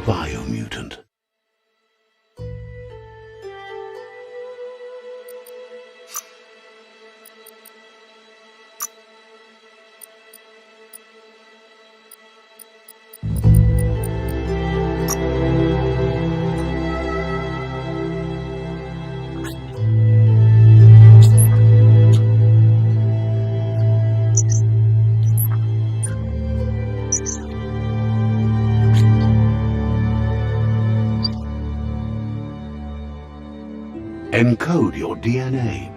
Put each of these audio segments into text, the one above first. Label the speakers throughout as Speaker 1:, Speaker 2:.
Speaker 1: BIOMUTANT. Encode your DNA.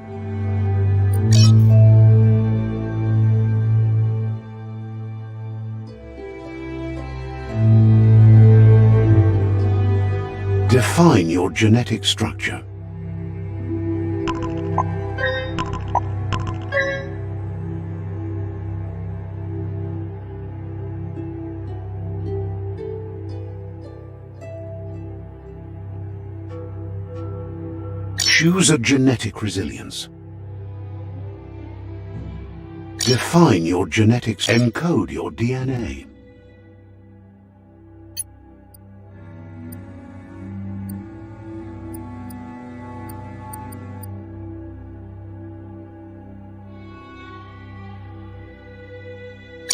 Speaker 1: Define your genetic structure. Choose a genetic resilience. Define your genetics. Encode your DNA.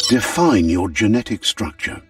Speaker 1: Define your genetic structure.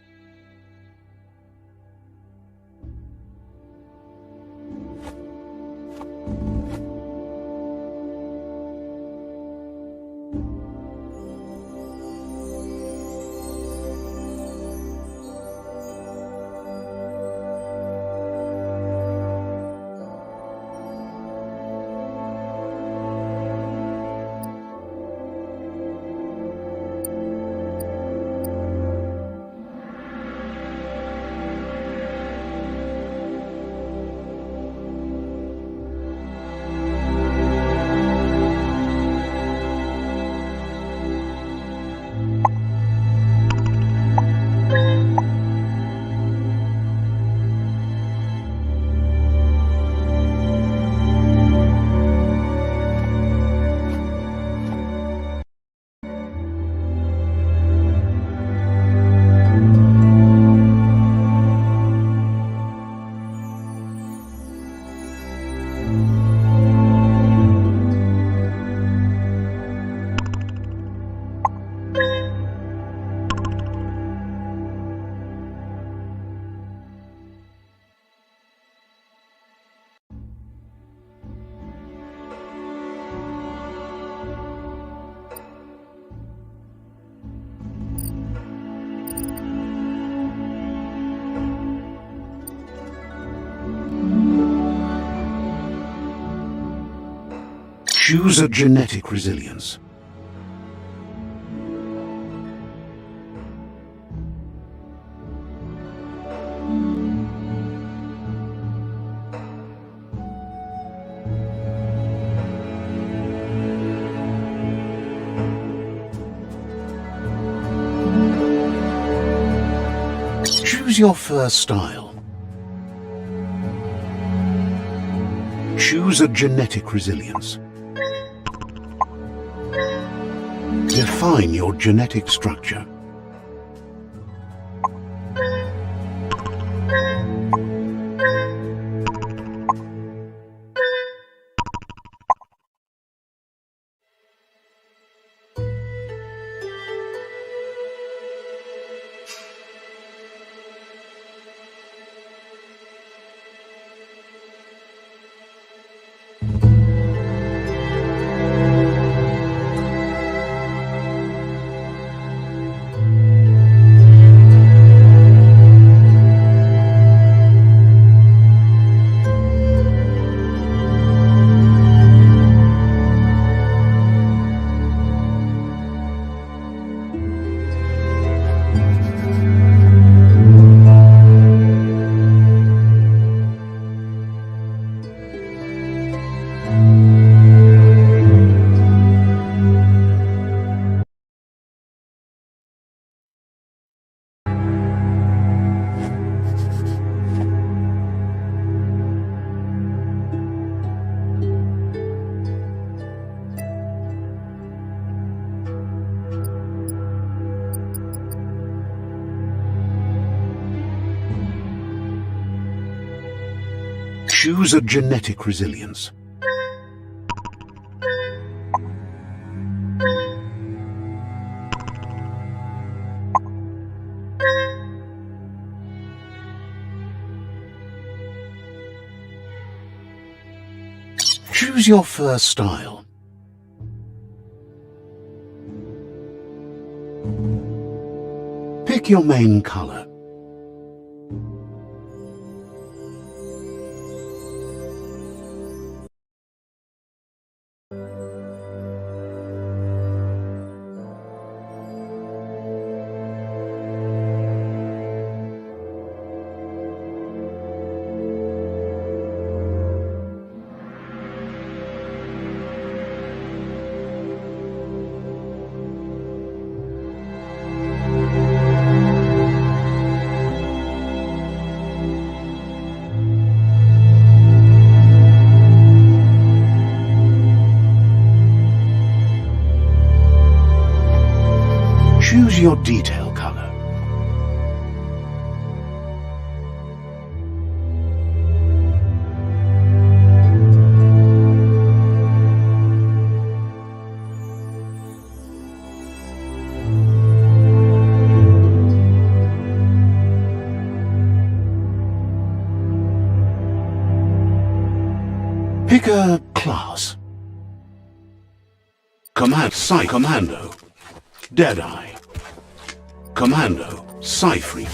Speaker 1: Choose a genetic resilience. Choose your first style. Choose a genetic resilience. Define your genetic structure. Choose a genetic resilience. Choose your fur style. Pick your main color. Choose your detail color. Pick a class. Commando. Deadeye. Commando, Psy-Freak.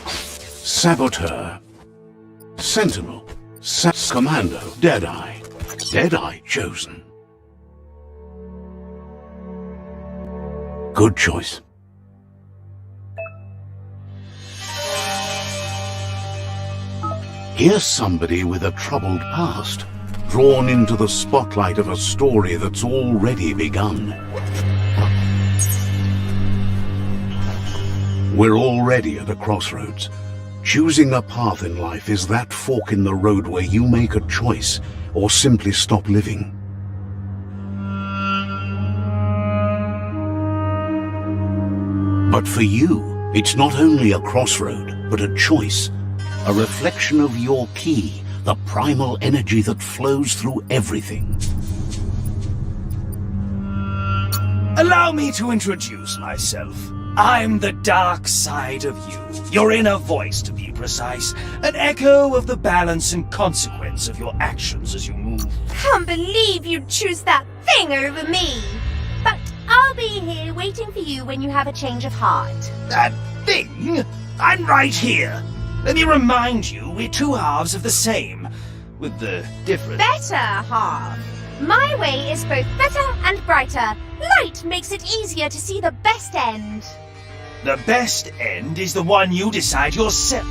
Speaker 1: Saboteur. Sentinel. Commando, Deadeye. Deadeye chosen. Good choice. Here's somebody with a troubled past, drawn into the spotlight of a story that's already begun. We're already at a crossroads. Choosing a path in life is that fork in the road where you make a choice or simply stop living. But for you, it's not only a crossroad, but a choice, a reflection of your key, the primal energy that flows through everything.
Speaker 2: Allow me to introduce myself. I'm the dark side of you, your inner voice to be precise, an echo of the balance and consequence of your actions as you move.
Speaker 3: Can't believe you'd choose that thing over me. But I'll be here waiting for you when you have a change of heart.
Speaker 2: That thing? I'm right here. Let me remind you, we're two halves of the same, with the difference.
Speaker 3: Better half. My way is both better and brighter. Light makes it easier to see the best end.
Speaker 2: The best end is the one you decide yourself.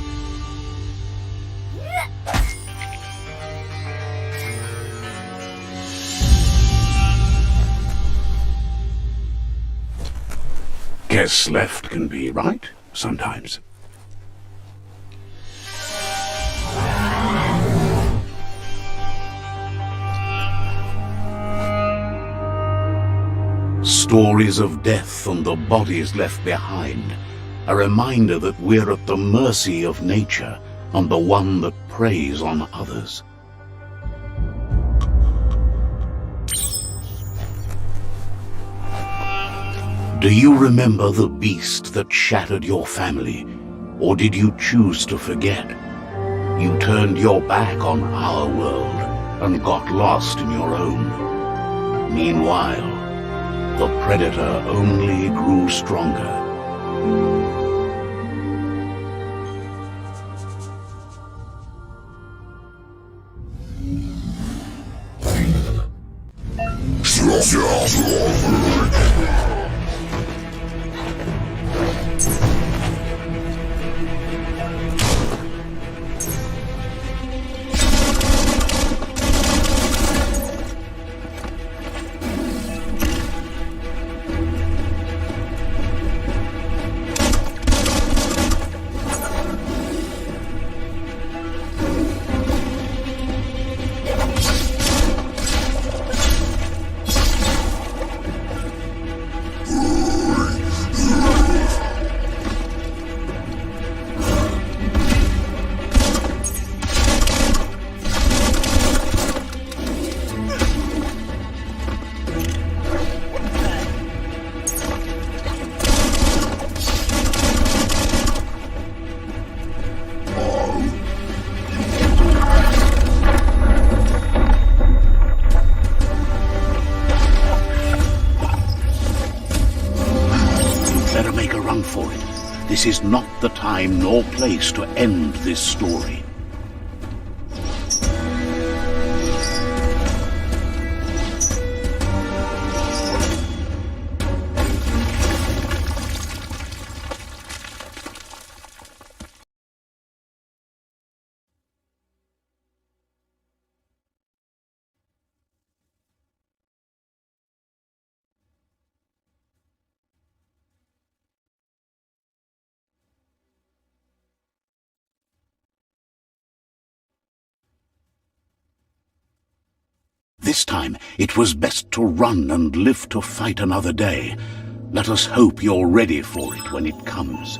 Speaker 1: Guess left can be right sometimes. Stories of death and the bodies left behind, a reminder that we're at the mercy of nature and the one that preys on others. Do you remember the beast that shattered your family, or did you choose to forget? You turned your back on our world and got lost in your own. Meanwhile, the predator only grew stronger. is not the time nor place to end this story. This time, it was best to run and live to fight another day. Let us hope you're ready for it when it comes.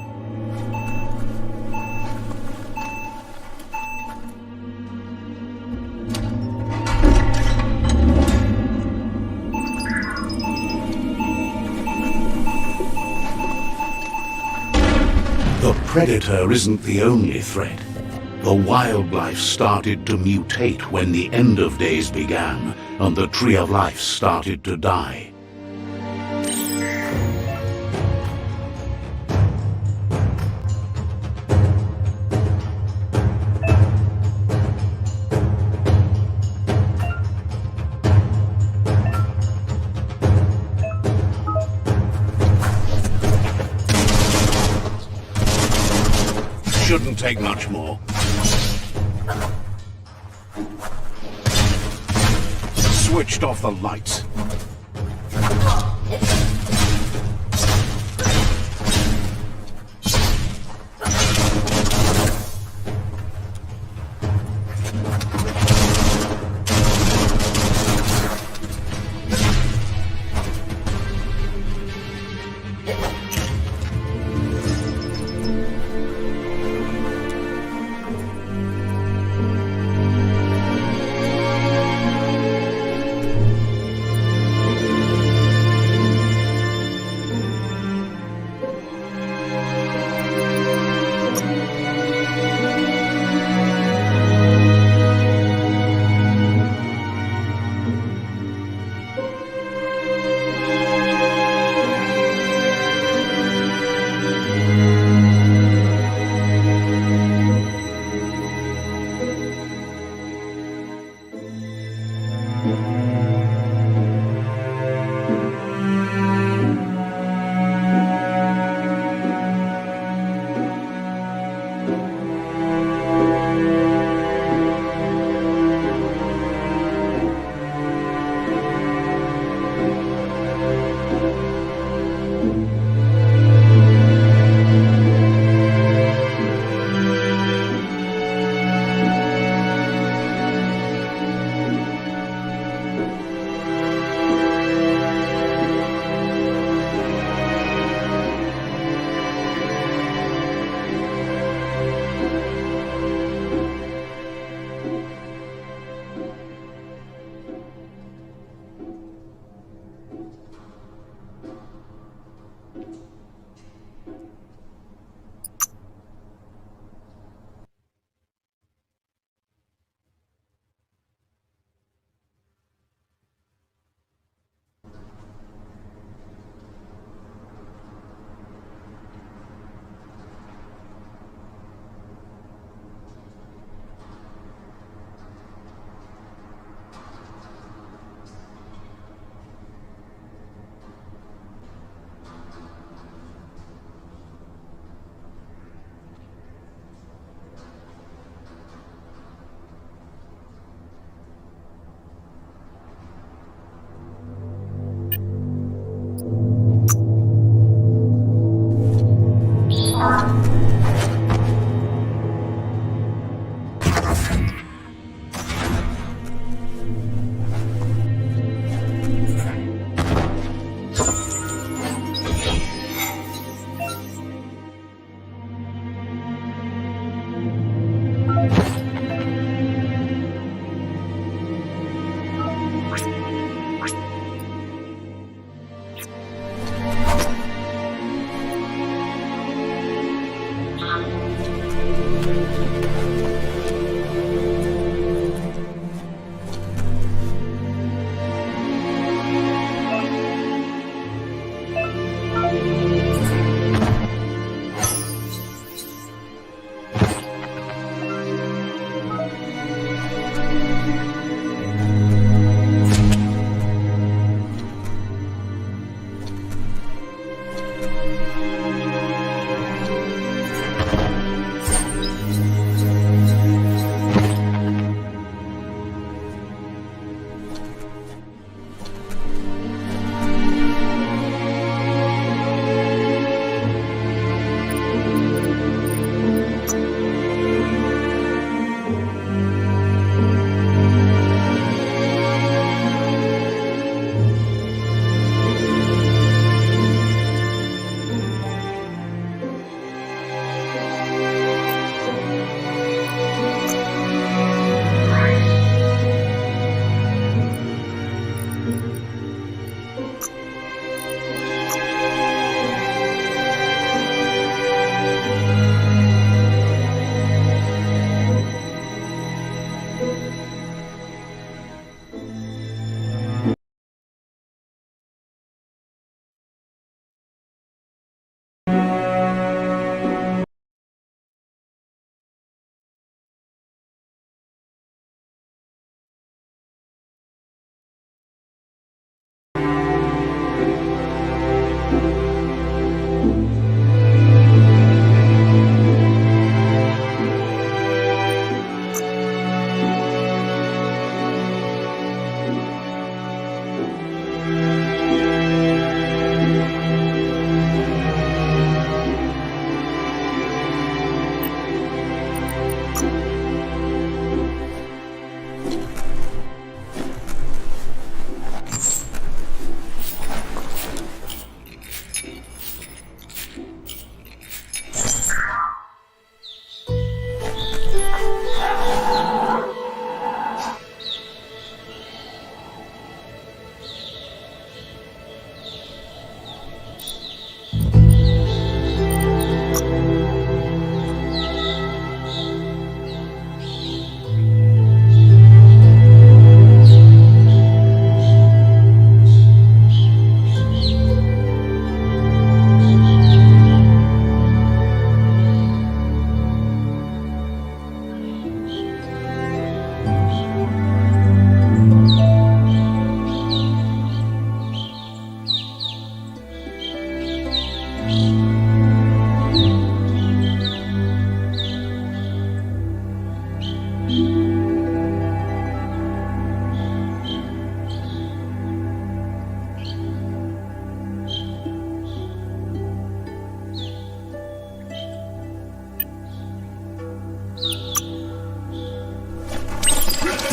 Speaker 1: The Predator isn't the only threat. The wildlife started to mutate when the end of days began, and the Tree of Life started to die. Shouldn't take much more. Switched off the lights.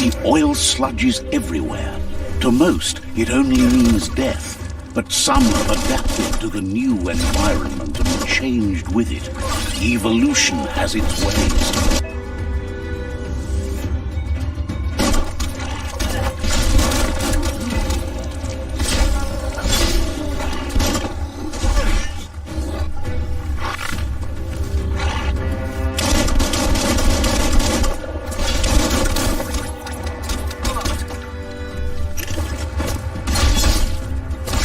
Speaker 1: The oil sludges everywhere. To most, it only means death. But some have adapted to the new environment and changed with it. Evolution has its ways.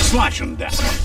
Speaker 1: Slash and dash.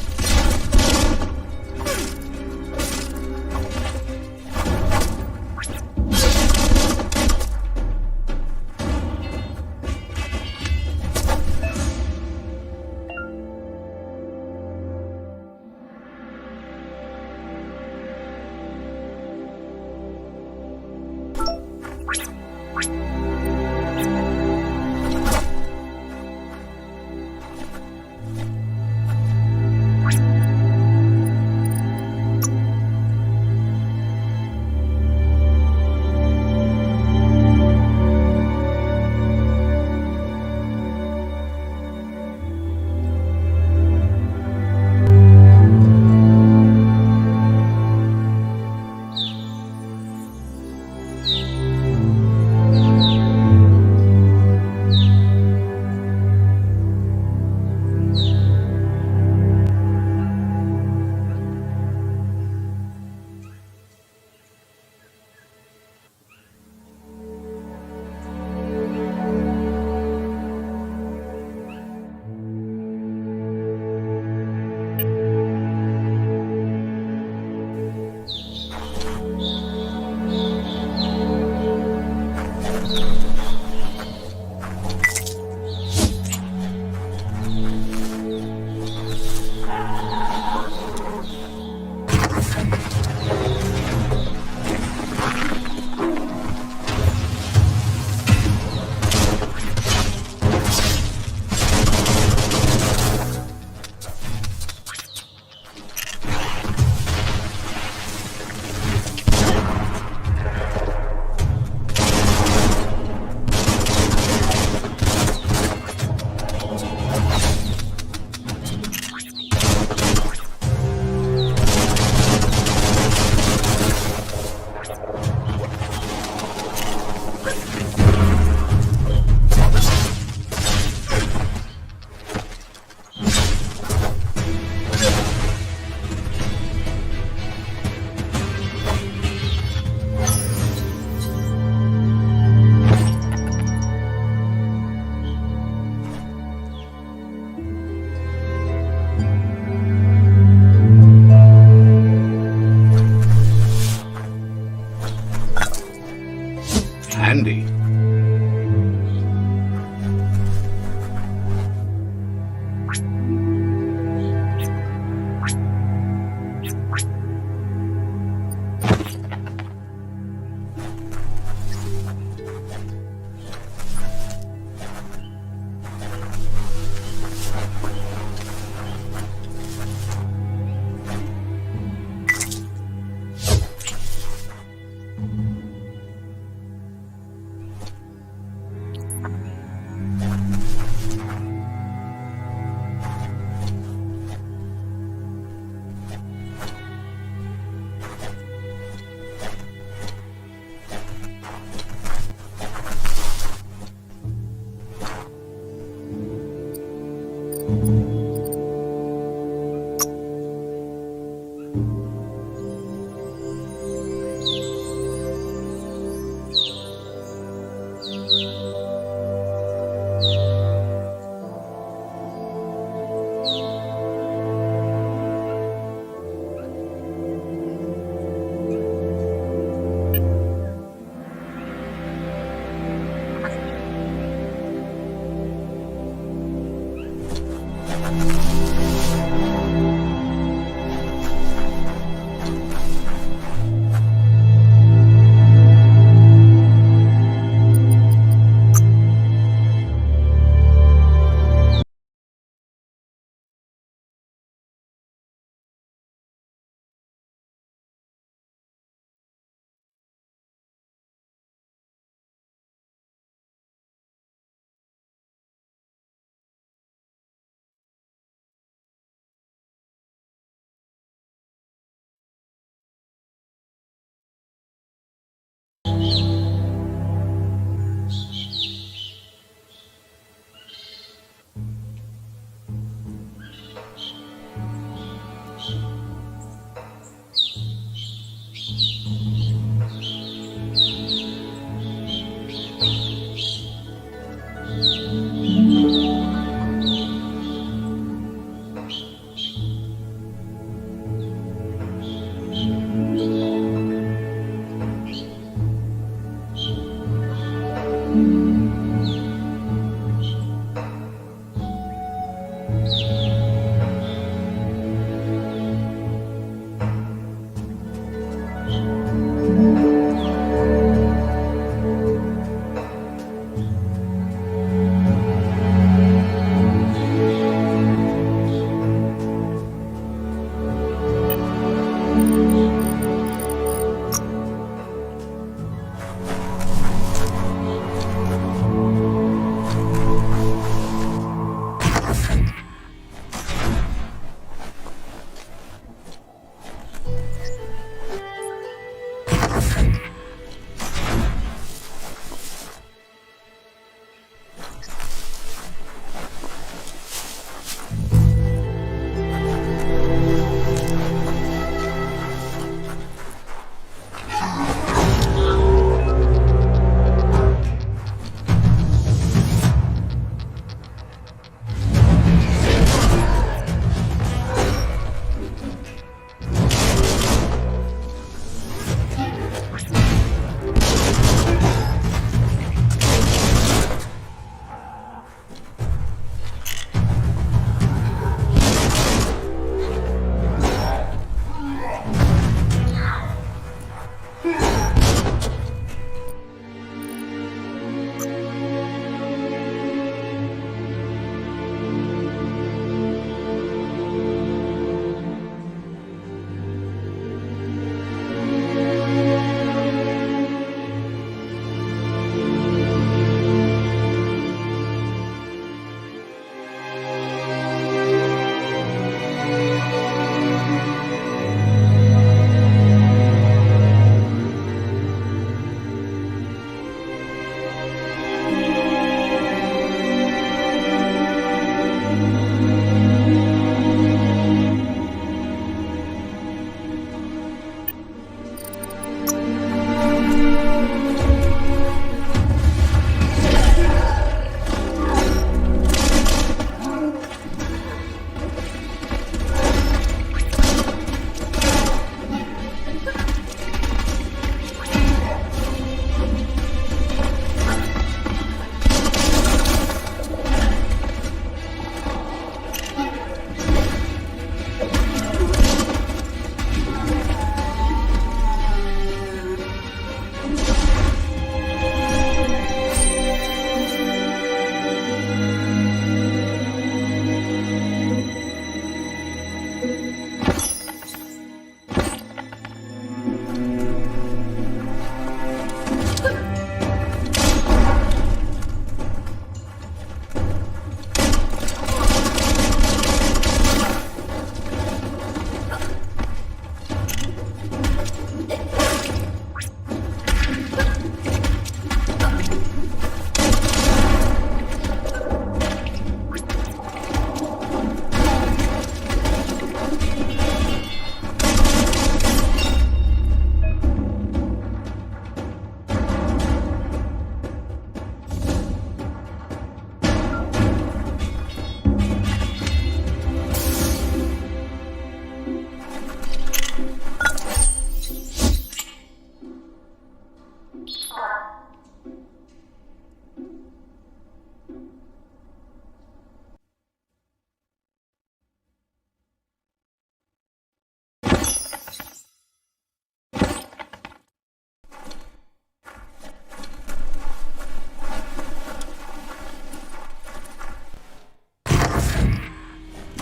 Speaker 1: Handy.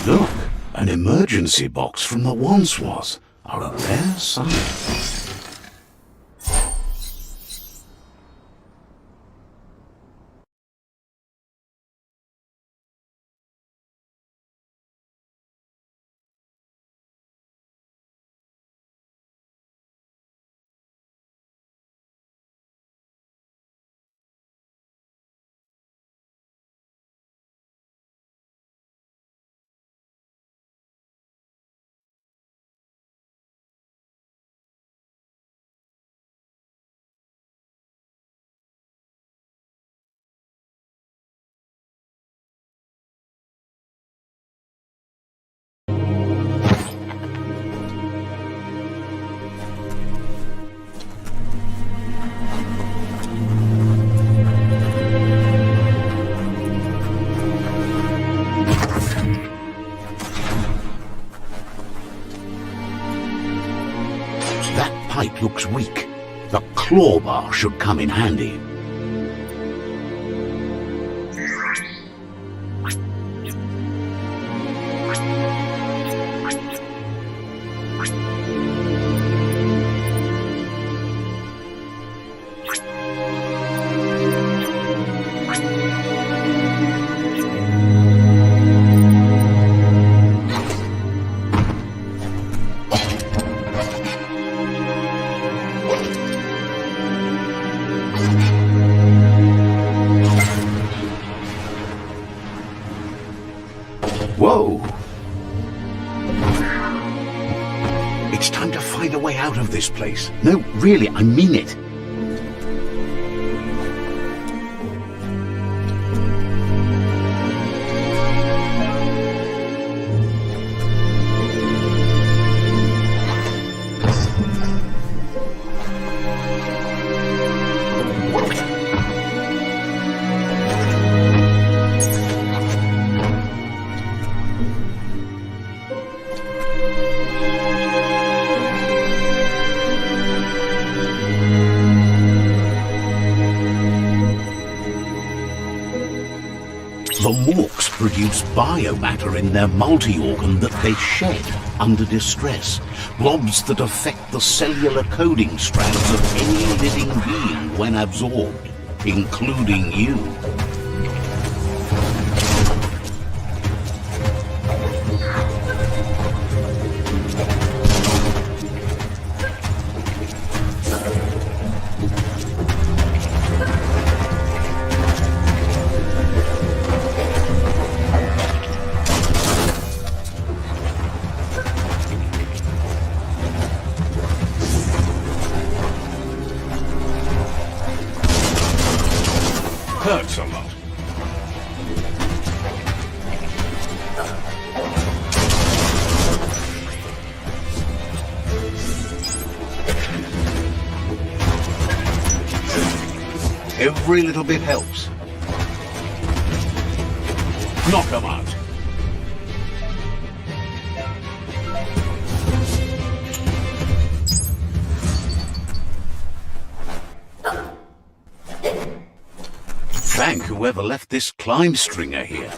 Speaker 1: Look, an emergency box from the Wandswas are a rare sight. That pipe looks weak. The claw bar should come in handy. Whoa! It's time to find a way out of this place. No, really, I mean it. The Morks produce biomatter in their multi-organ that they shed under distress, blobs that affect the cellular coding strands of any living being when absorbed, including you.
Speaker 4: Hurts a lot.
Speaker 1: Every little bit helps.
Speaker 4: Knock 'em out.
Speaker 1: Thank whoever left this climb stringer here.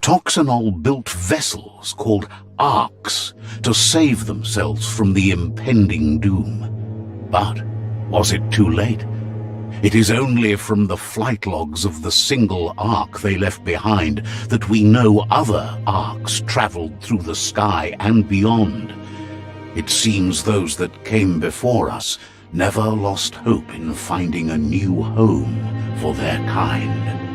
Speaker 1: Toxanol built vessels called arks to save themselves from the impending doom. But was it too late? It is only from the flight logs of the single ark they left behind that we know other arks traveled through the sky and beyond. It seems those that came before us never lost hope in finding a new home for their kind.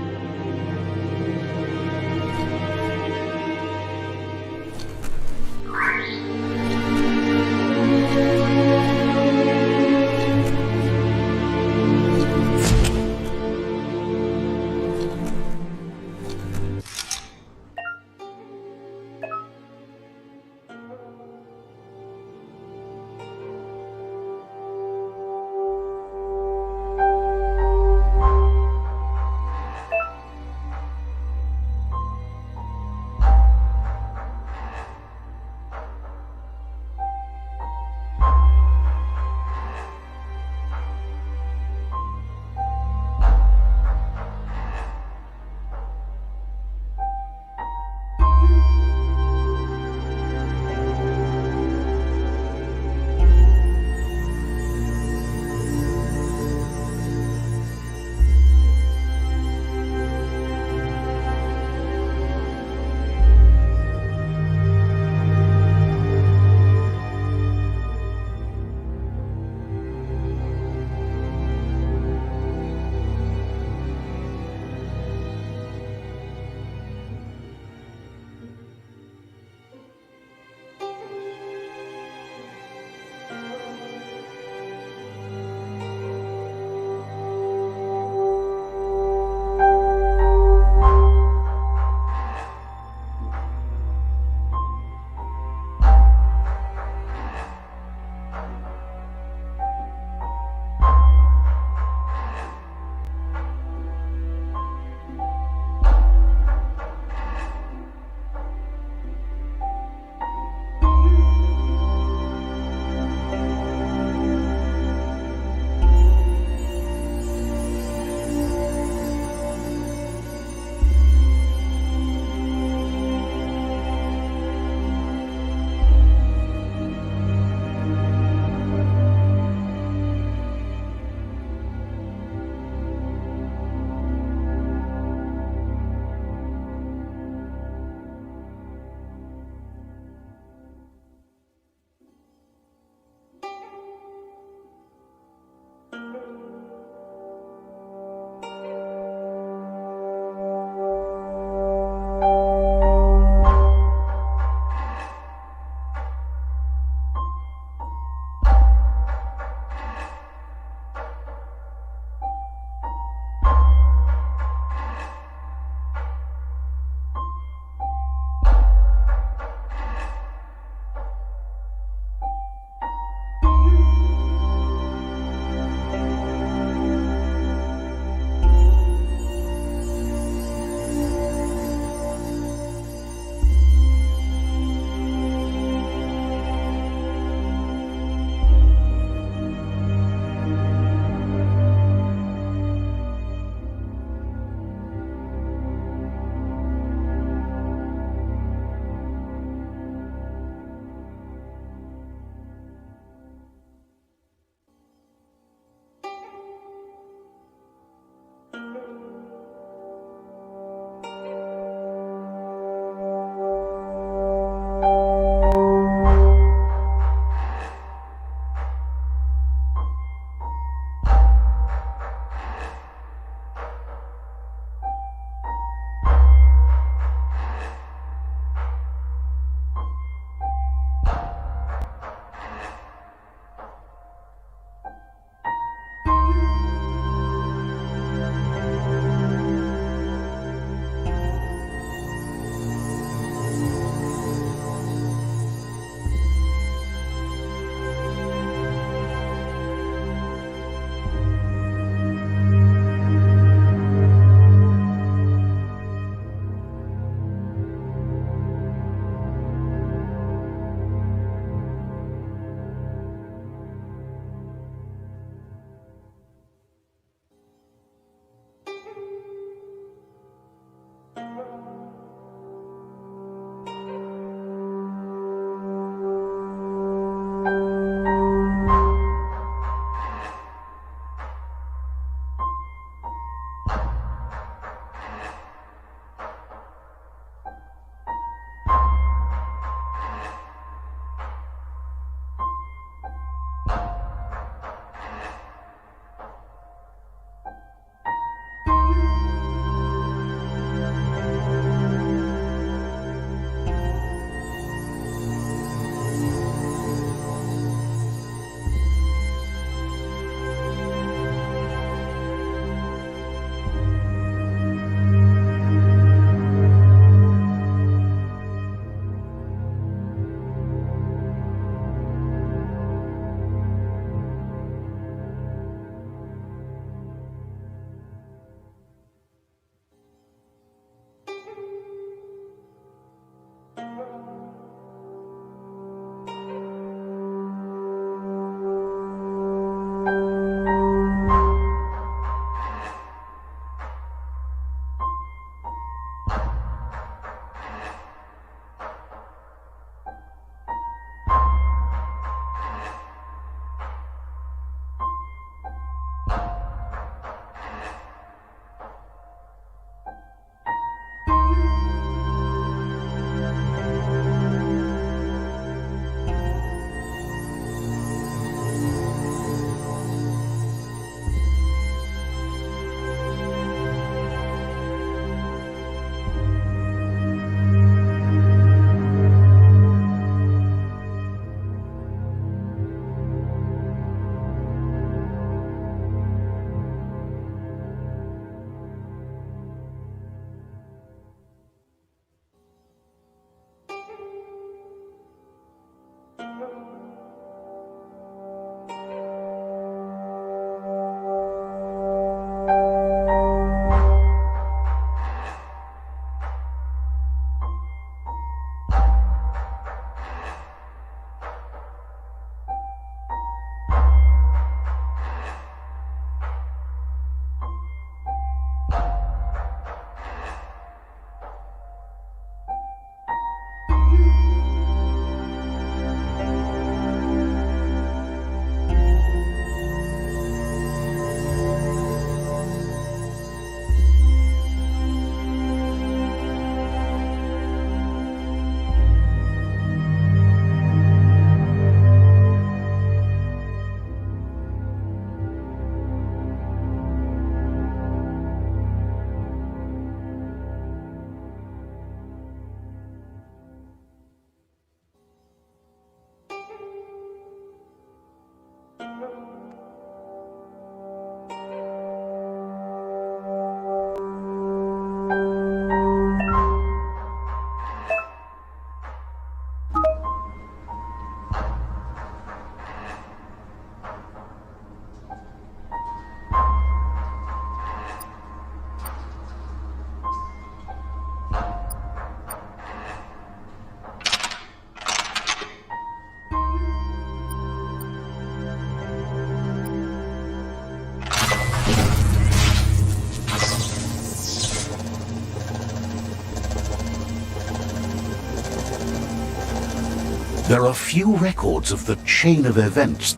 Speaker 1: There are few records of the chain of events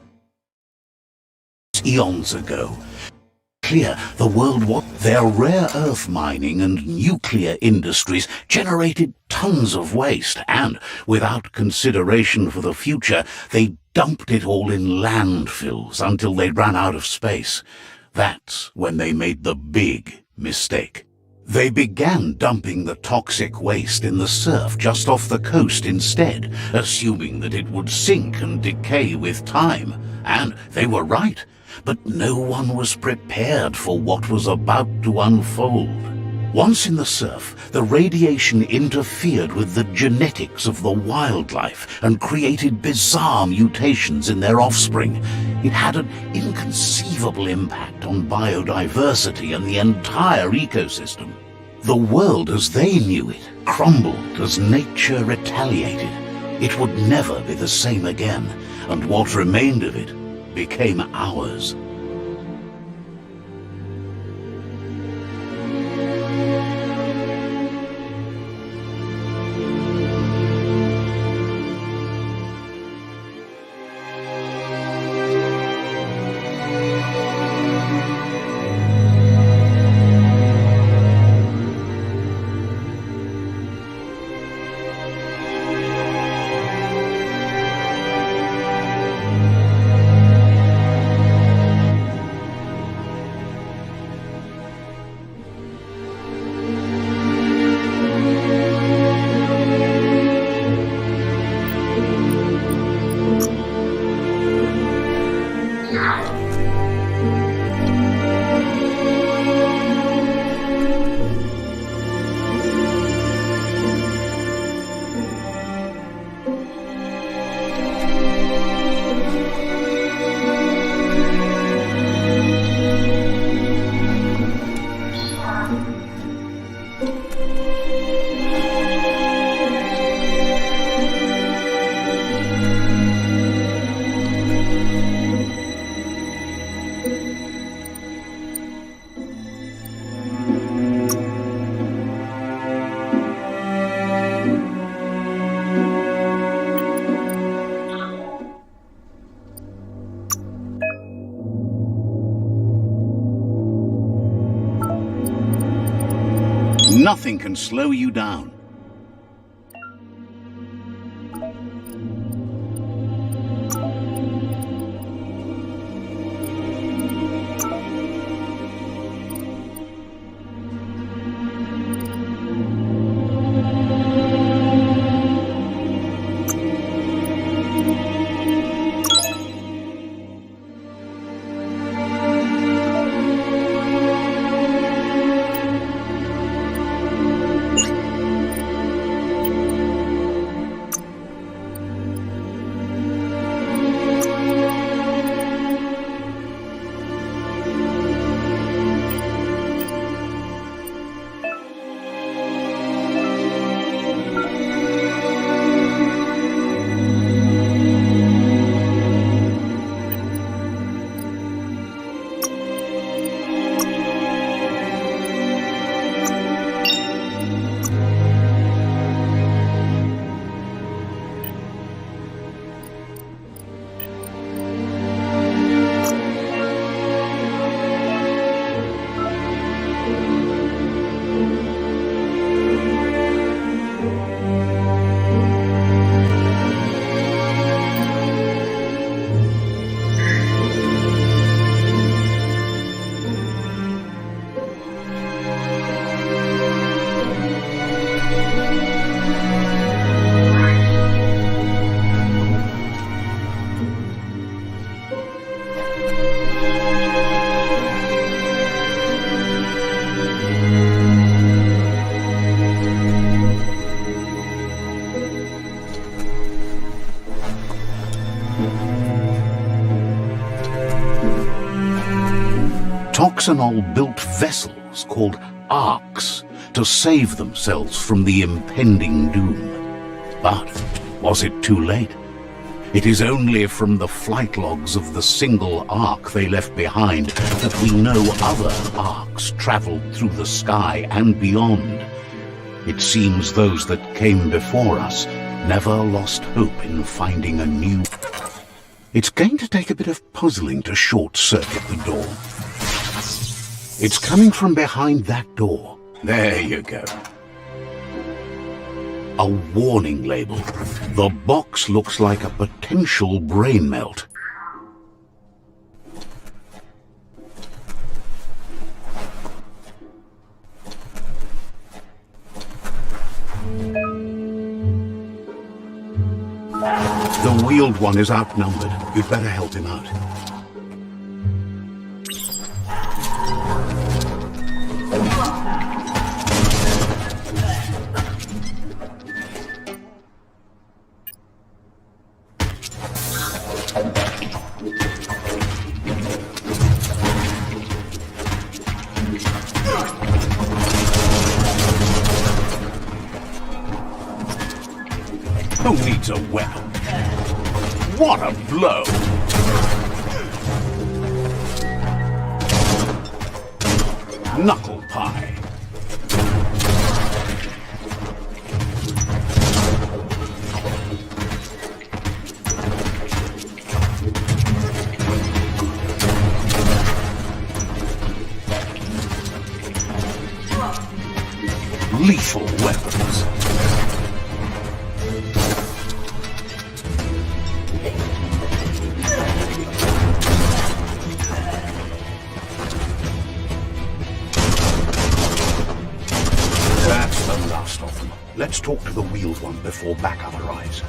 Speaker 1: eons ago. Clear, the world was their rare earth mining and nuclear industries generated tons of waste, and without consideration for the future, they dumped it all in landfills until they ran out of space. That's when they made the big mistake. They began dumping the toxic waste in the surf just off the coast instead, assuming that it would sink and decay with time. And they were right, but no one was prepared for what was about to unfold. Once in the surf, the radiation interfered with the genetics of the wildlife and created bizarre mutations in their offspring. It had an inconceivable impact on biodiversity and the entire ecosystem. The world as they knew it crumbled as nature retaliated. It would never be the same again, and what remained of it became ours. Nothing can slow you down. Toxanol built vessels called arks to save themselves from the impending doom. But was it too late? It is only from the flight logs of the single ark they left behind that we know other arks traveled through the sky and beyond. It seems those that came before us never lost hope in finding a new... It's going to take a bit of puzzling to short-circuit the door. It's coming from behind that door. There you go. A warning label. The box looks like a potential brain melt. The wheeled one is outnumbered. You'd better help him out. Who needs a weapon? What a blow! Knuckle pie. Lethal weapons. Let's talk to the wheeled one before backup arrives.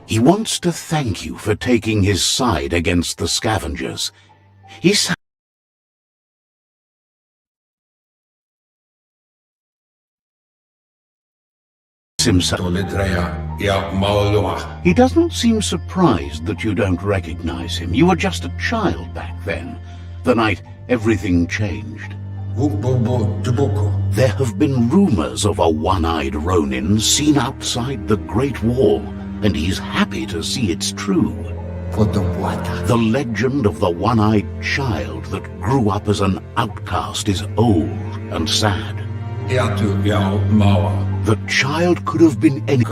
Speaker 1: He wants to thank you for taking his side against the scavengers. He's himself. He doesn't seem surprised that you don't recognize him. You were just a child back then, the night everything changed. There have been rumors of a one-eyed Ronin seen outside the Great Wall, and he's happy to see it's true. The legend of the one-eyed child that grew up as an outcast is old and sad. The child could have been any...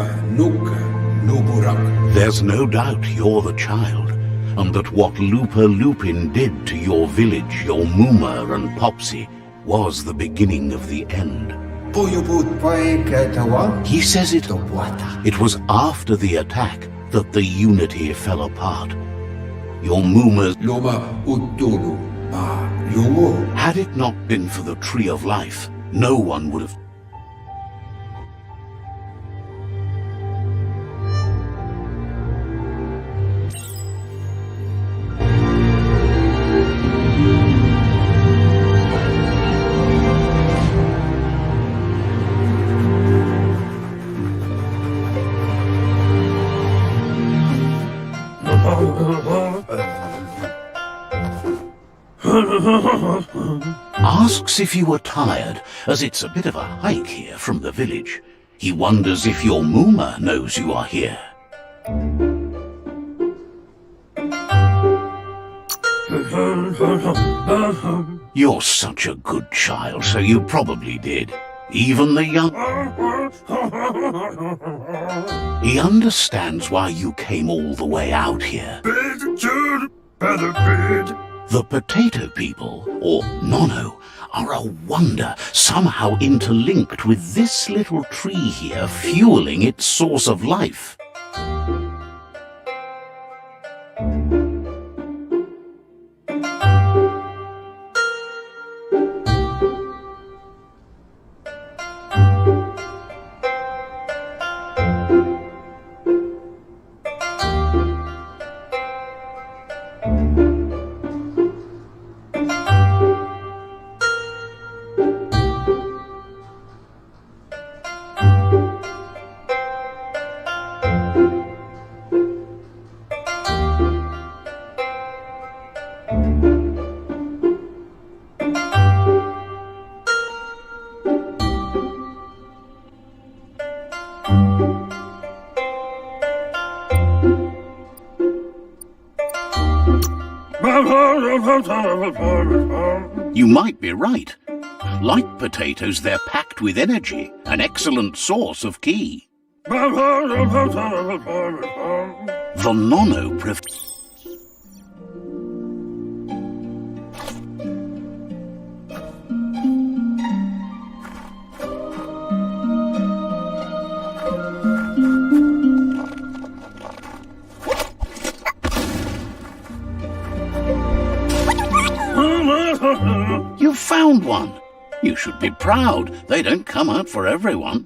Speaker 1: There's no doubt you're the child, and that what Lupa Lupin did to your village, your Muma and Popsy, was the beginning of the end. He says it was after the attack that the unity fell apart. Your Muma's... Had it not been for the Tree of Life, no one would have... Asks if you were tired, as it's a bit of a hike here from the village. He wonders if your Muma knows you are here. You're such a good child, so you probably did. Even the young... He understands why you came all the way out here. The potato people, or Nono, are a wonder, somehow interlinked with this little tree here, fueling its source of life. You might be right. Like potatoes, they're packed with energy, an excellent source of ki. The nono You found one. You should be proud. They don't come out for everyone.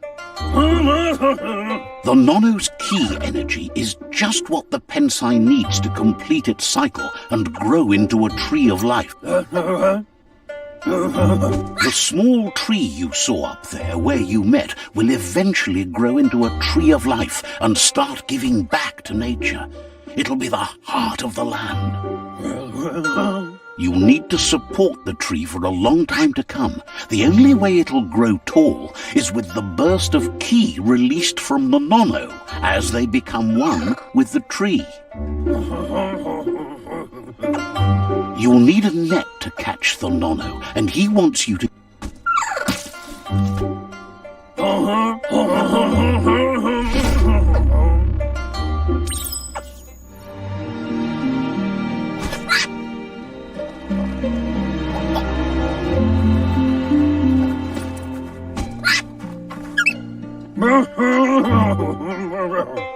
Speaker 1: The nono's ki energy is just what the pensai needs to complete its cycle and grow into a tree of life. The small tree you saw up there where you met will eventually grow into a tree of life and start giving back to nature. It'll be the heart of the land. You'll need to support the tree for a long time to come. The only way it'll grow tall is with the burst of ki released from the nono as they become one with the tree. You'll need a net to catch the nono, and he wants you to...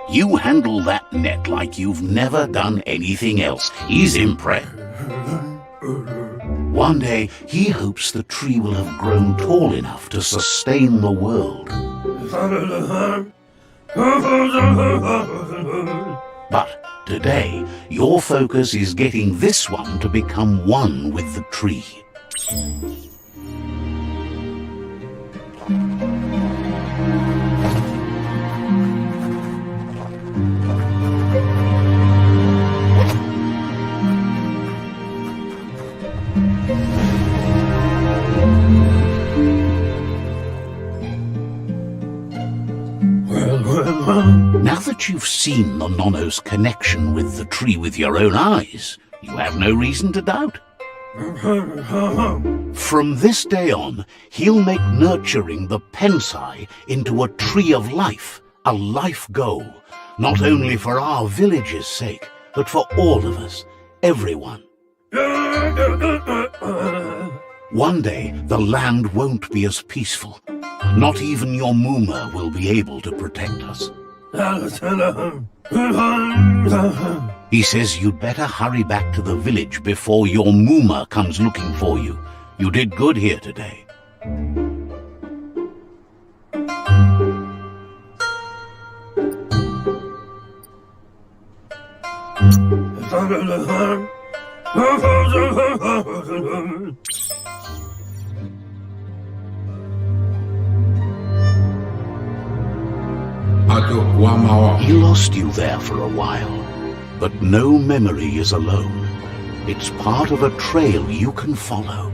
Speaker 1: You handle that net like you've never done anything else. He's impressed. One day, he hopes the tree will have grown tall enough to sustain the world. But today, your focus is getting this one to become one with the tree. Now that you've seen the nono's connection with the tree with your own eyes, you have no reason to doubt. From this day on, he'll make nurturing the pensai into a tree of life, a life goal, not only for our village's sake, but for all of us, everyone. One day, the land won't be as peaceful. Not even your Muma will be able to protect us. He says you'd better hurry back to the village before your Muma comes looking for you. You did good here today. He lost you there for a while, but no memory is alone. It's part of a trail you can follow.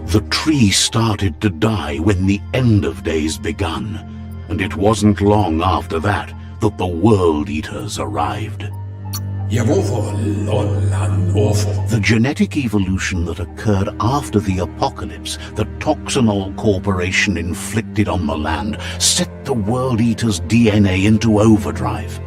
Speaker 1: The tree started to die when the end of days begun, and it wasn't long after that that the World Eaters arrived. The genetic evolution that occurred after the apocalypse the Toxanol Corporation inflicted on the land set the World Eater's DNA into overdrive.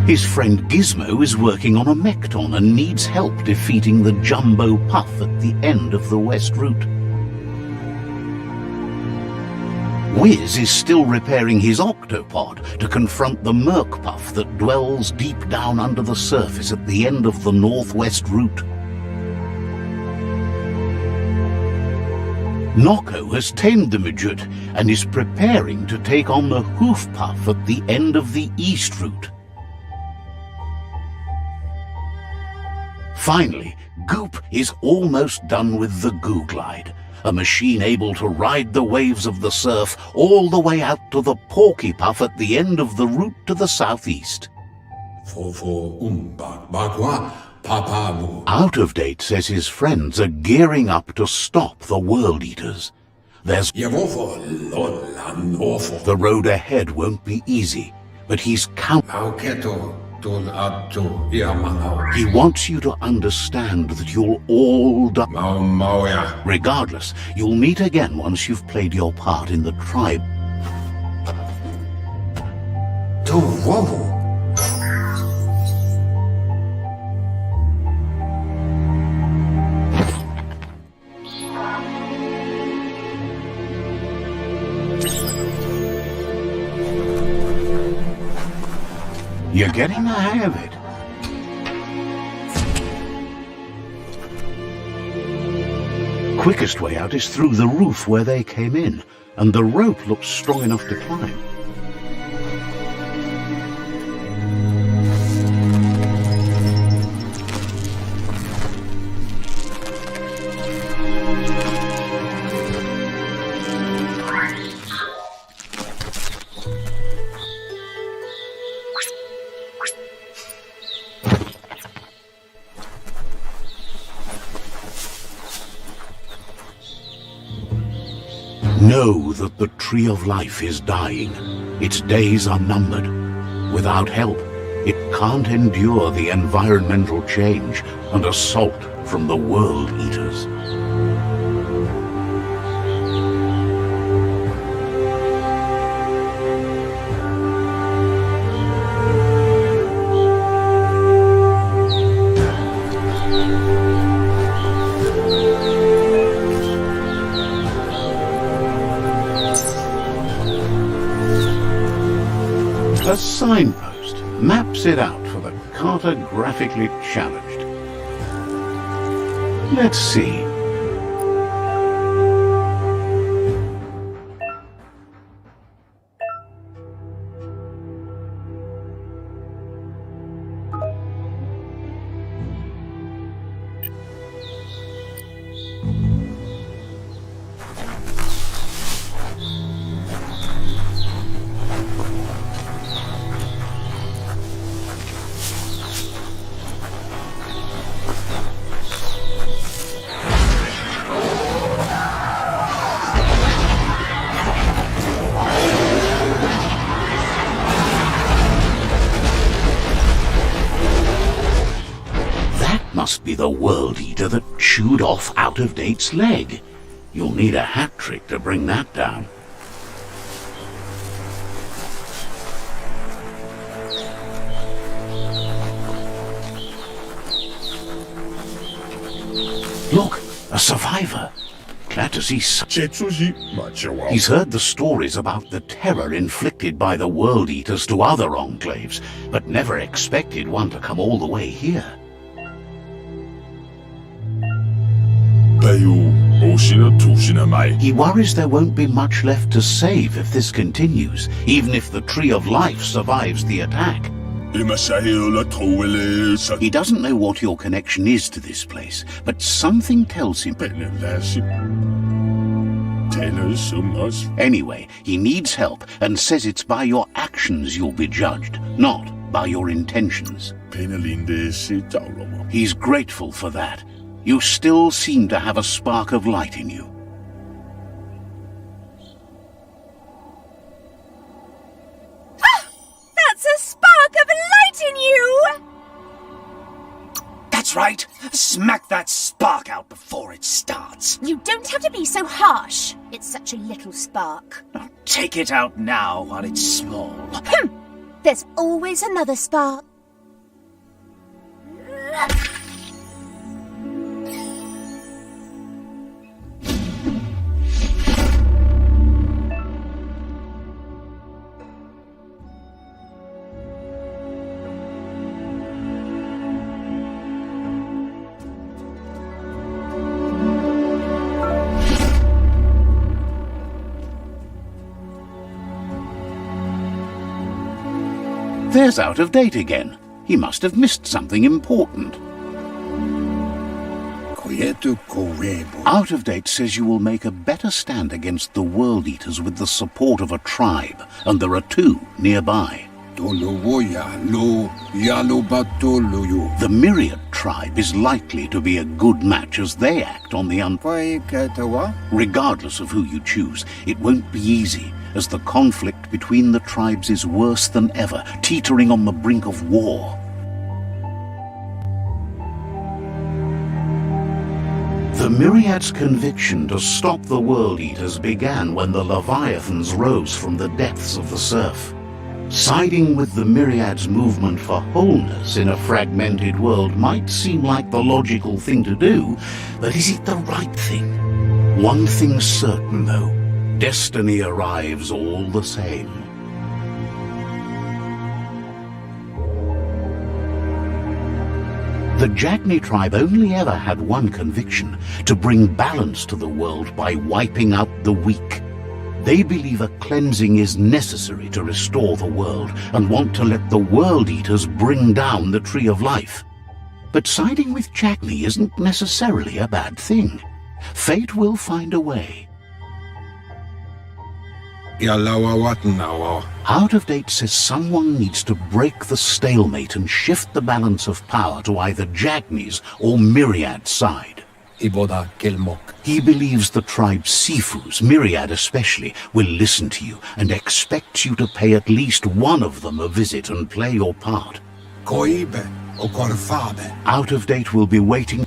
Speaker 1: His friend Gizmo is working on a Mekton and needs help defeating the Jumbo Puff at the end of the West Route. Wiz is still repairing his octopod to confront the Merc Puff that dwells deep down under the surface at the end of the Northwest Route. Noko has tamed the midget and is preparing to take on the Hoof Puff at the end of the East Route. Finally, Goop is almost done with the Goo Glide, a machine able to ride the waves of the surf all the way out to the Porky Puff at the end of the route to the southeast. Out of Date says his friends are gearing up to stop the World Eaters. There's the road ahead won't be easy, but he's He wants you to understand that you'll all die. Regardless, you'll meet again once you've played your part in the tribe. You're getting the hang of it. Quickest way out is through the roof where they came in, and the rope looks strong enough to climb. Know that the Tree of Life is dying. Its days are numbered. Without help, it can't endure the environmental change and assault from the World Eaters. A signpost maps it out for the cartographically challenged. Let's see. Must be the World Eater that chewed off Out-of-Date's leg. You'll need a hat trick to bring that down. Look, a survivor. Glad to see He's heard the stories about the terror inflicted by the World Eaters to other enclaves, but never expected one to come all the way here. He worries there won't be much left to save if this continues, even if the Tree of Life survives the attack. He doesn't know what your connection is to this place, but something tells him. Anyway, he needs help and says it's by your actions you'll be judged, not by your intentions. He's grateful for that. You still seem to have a spark of light in you.
Speaker 3: That's a spark of light in you!
Speaker 2: That's right. Smack that spark out before it starts.
Speaker 3: You don't have to be so harsh. It's such a little spark.
Speaker 2: Now take it out now while it's small.
Speaker 3: There's always another spark.
Speaker 1: There's Out-of-Date again. He must have missed something important. Out-of-Date says you will make a better stand against the World Eaters with the support of a tribe, and there are two nearby. The Myriad tribe is likely to be a good match as they act on the Regardless of who you choose, it won't be easy, as the conflict between the tribes is worse than ever, teetering on the brink of war. The Myriad's conviction to stop the World Eaters began when the Leviathans rose from the depths of the surf. Siding with the Myriad's movement for wholeness in a fragmented world might seem like the logical thing to do, but is it the right thing? One thing's certain, though. Destiny arrives all the same. The Jagni tribe only ever had one conviction: to bring balance to the world by wiping out the weak. They believe a cleansing is necessary to restore the world and want to let the World Eaters bring down the Tree of Life. But siding with Jagni isn't necessarily a bad thing. Fate will find a way. Out of Date says someone needs to break the stalemate and shift the balance of power to either Jagni's or Myriad's side. He believes the tribe's Sifus, Myriad especially, will listen to you and expects you to pay at least one of them a visit and play your part. Out of Date will be waiting.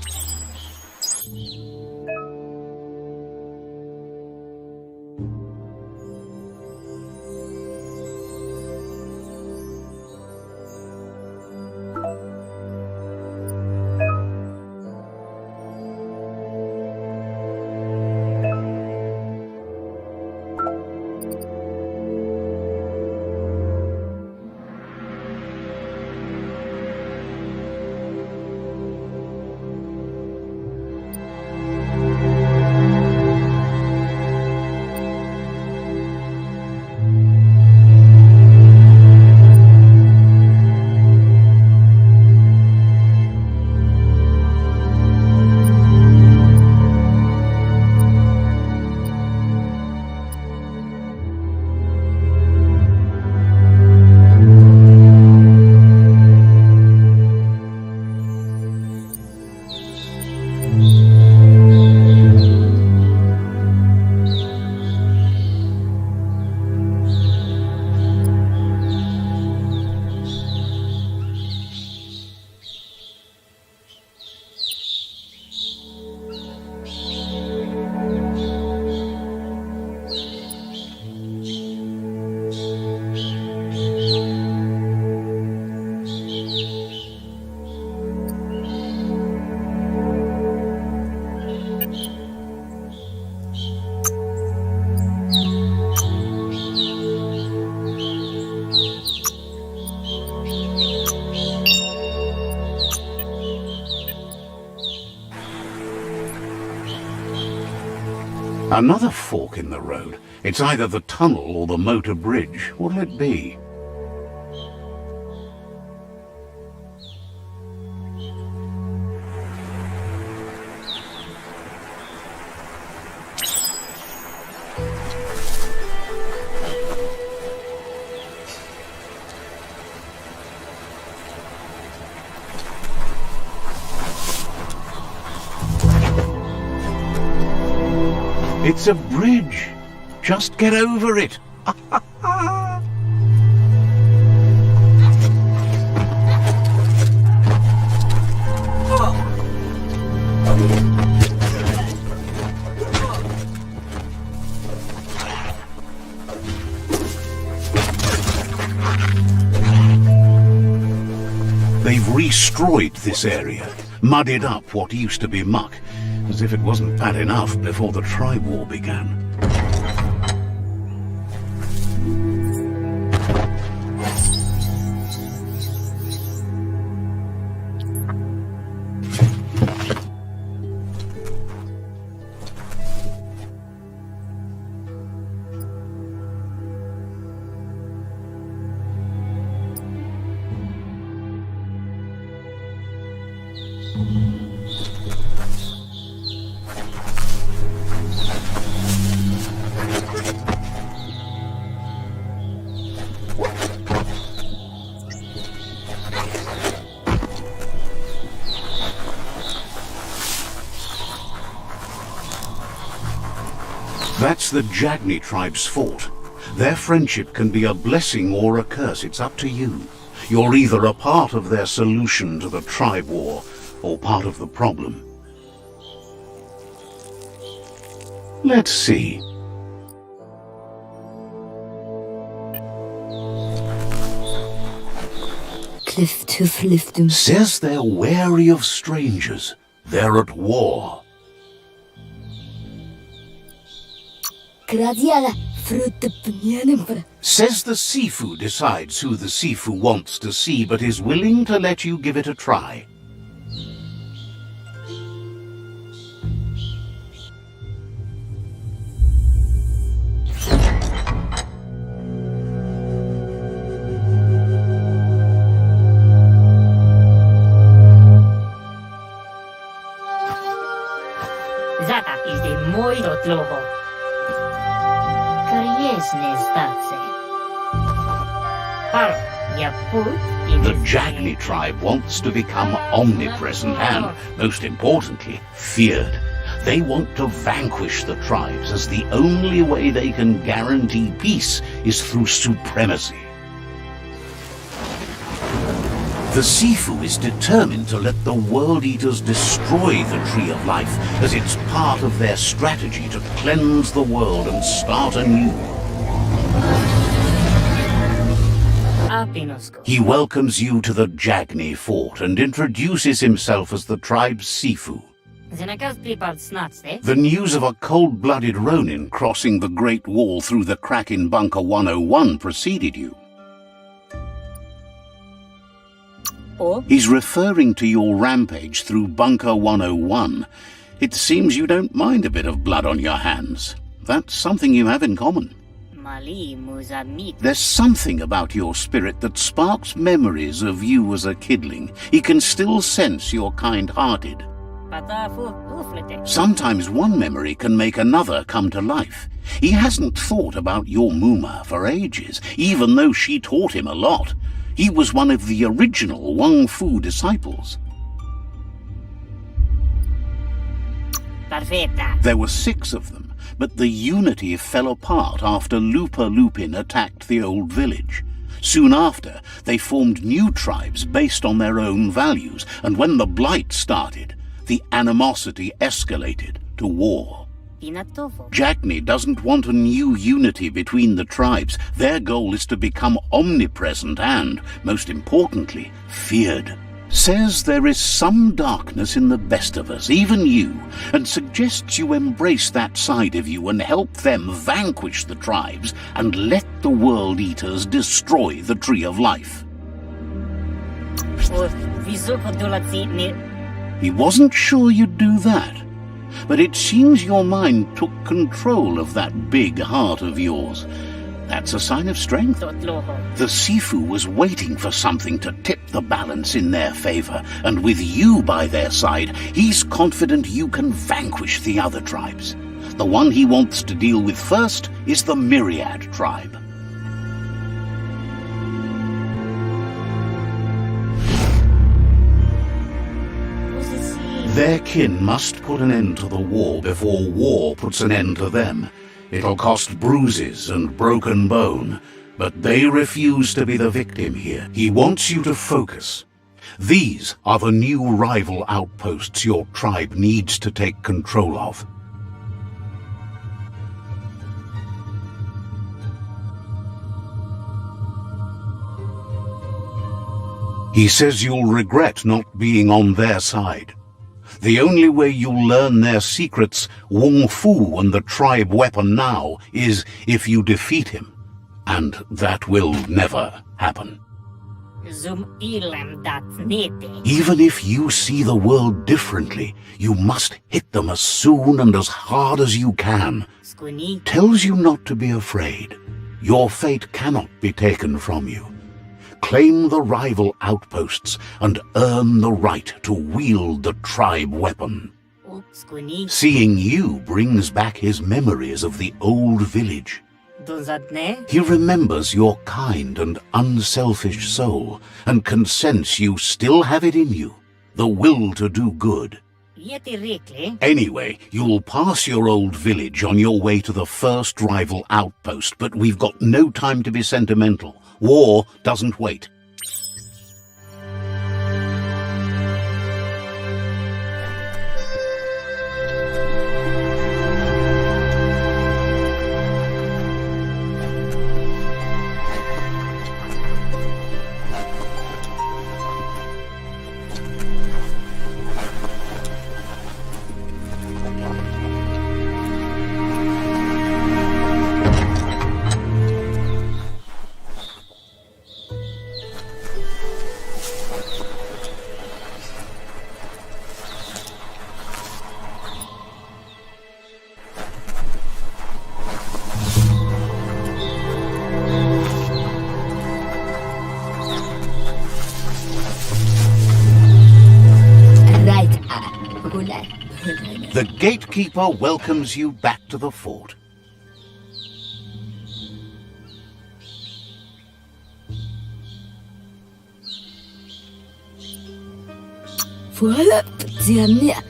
Speaker 1: Another fork in the road. It's either the tunnel or the motor bridge. What'll it be? It's a bridge. Just get over it. They've destroyed this area, muddied up what used to be muck, as if it wasn't bad enough before the tribe war began. That's the Jagni tribe's fort. Their friendship can be a blessing or a curse. It's up to you. You're either a part of their solution to the tribe war, or part of the problem. Let's see. Says they're wary of strangers. They're at war. Says the Sifu decides who the Sifu wants to see, but is willing to let you give it a try.
Speaker 4: Zata is the moiro tloho. Kariesne statse. Par, ya put in
Speaker 1: The Jagni tribe wants to become omnipresent and, most importantly, feared. They want to vanquish the tribes, as the only way they can guarantee peace is through supremacy. The Sifu is determined to let the World Eaters destroy the Tree of Life, as it's part of their strategy to cleanse the world and start anew. He welcomes you to the Jagni fort and introduces himself as the tribe's Sifu. The news of a cold-blooded Ronin crossing the Great Wall through the crack in Bunker 101 preceded you. He's referring to your rampage through Bunker 101. It seems you don't mind a bit of blood on your hands. That's something you have in common. There's something about your spirit that sparks memories of you as a kidling. He can still sense you're kind-hearted. Sometimes one memory can make another come to life. He hasn't thought about your Muma for ages, even though she taught him a lot. He was one of the original Wang Fu disciples. There were 6 of them, but the unity fell apart after Lupa Lupin attacked the old village. Soon after, they formed new tribes based on their own values, and when the Blight started, the animosity escalated to war. Jagni doesn't want a new unity between the tribes. Their goal is to become omnipresent and, most importantly, feared. Says there is some darkness in the best of us, even you, and suggests you embrace that side of you and help them vanquish the tribes and let the World Eaters destroy the Tree of Life. He wasn't sure you'd do that. But it seems your mind took control of that big heart of yours. That's a sign of strength. The Sifu was waiting for something to tip the balance in their favor, and with you by their side, he's confident you can vanquish the other tribes. The one he wants to deal with first is the Myriad tribe. Their kin must put an end to the war before war puts an end to them. It'll cost bruises and broken bone, but they refuse to be the victim here. He wants you to focus. These are the new rival outposts your tribe needs to take control of. He says you'll regret not being on their side. The only way you'll learn their secrets, Wung Fu and the tribe weapon now, is if you defeat him. And that will never happen. Even if you see the world differently, you must hit them as soon and as hard as you can. Tells you not to be afraid. Your fate cannot be taken from you. Claim the rival outposts and earn the right to wield the tribe weapon. Seeing you brings back his memories of the old village. He remembers your kind and unselfish soul and can sense you still have it in you, the will to do good.
Speaker 4: Jätteriklig.
Speaker 1: Anyway, you'll pass your old village on your way to the first rival outpost, but we've got no time to be sentimental. War doesn't wait. The gatekeeper welcomes you back to the fort.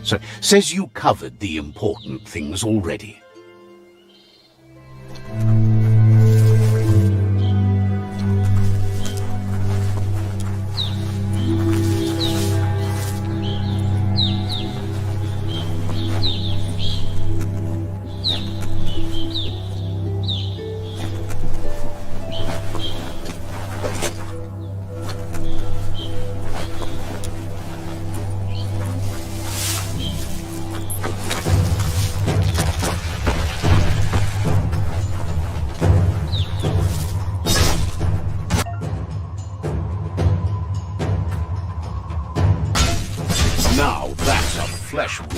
Speaker 1: So, says you covered the important things already. Now that's a flesh wound.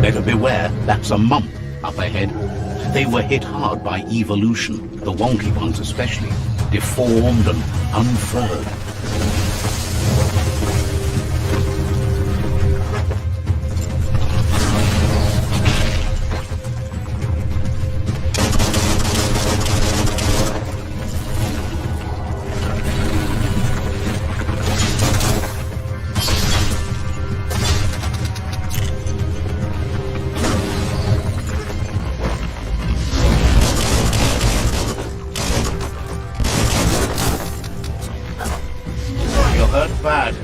Speaker 1: Better beware, that's a mump up ahead. They were hit hard by evolution, the wonky ones especially, deformed and unfurred. Hurt bad.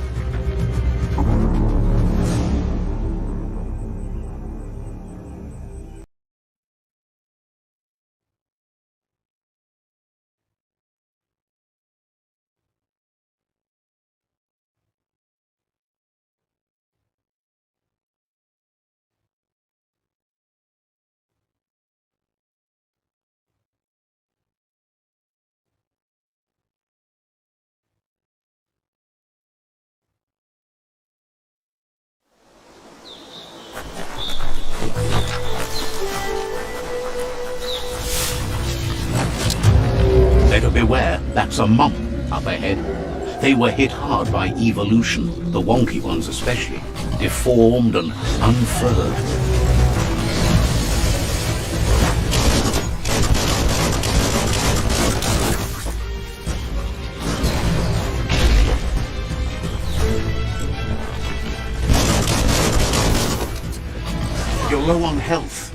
Speaker 1: Better beware, that's a mump up ahead. They were hit hard by evolution, the wonky ones especially, deformed and unfurred. You're low on health.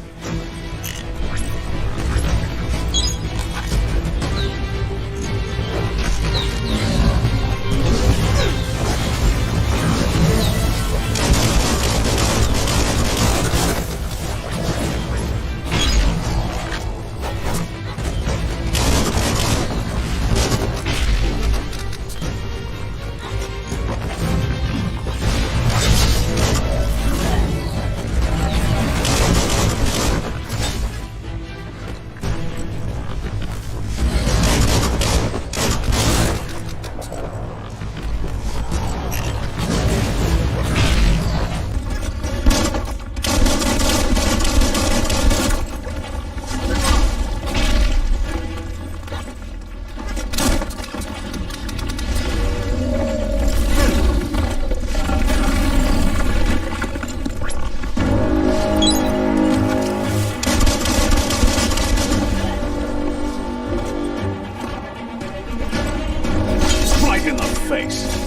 Speaker 2: face.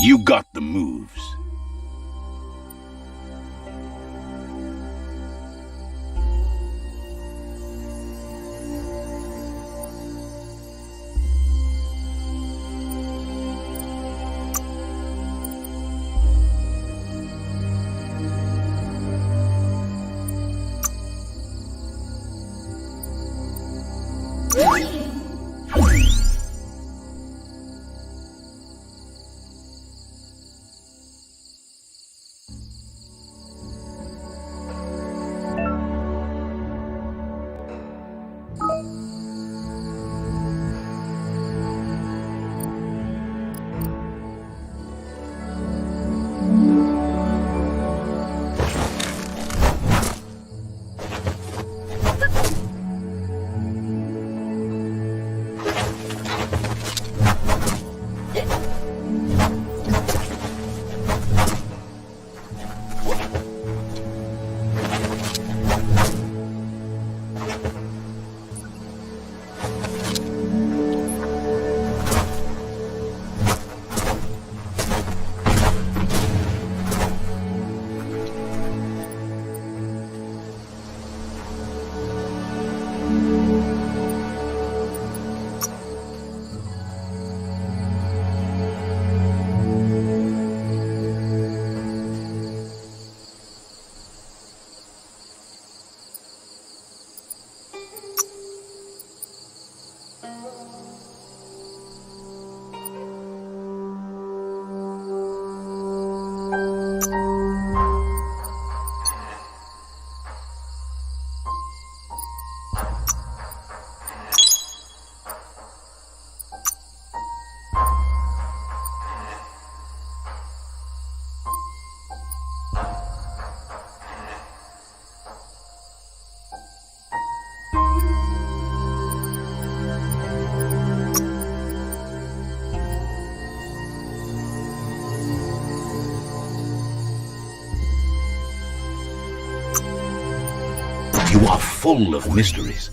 Speaker 1: You got the moves. You are full of mysteries.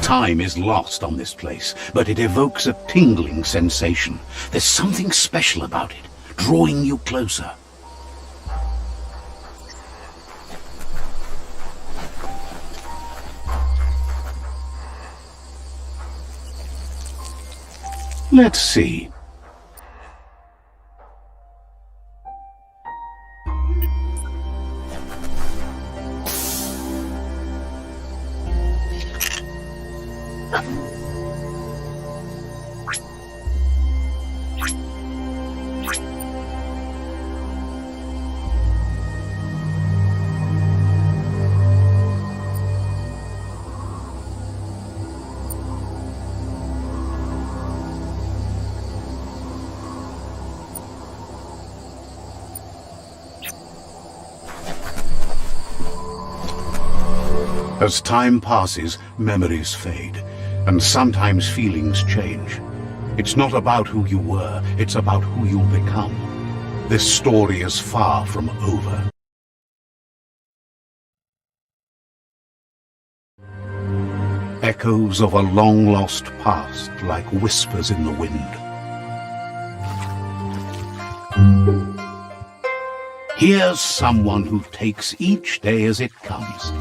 Speaker 1: Time is lost on this place, but it evokes a tingling sensation. There's something special about it, drawing you closer. Let's see. As time passes, memories fade, and sometimes feelings change. It's not about who you were, it's about who you'll become. This story is far from over. Echoes of a long-lost past, like whispers in the wind. Here's someone who takes each day as it comes.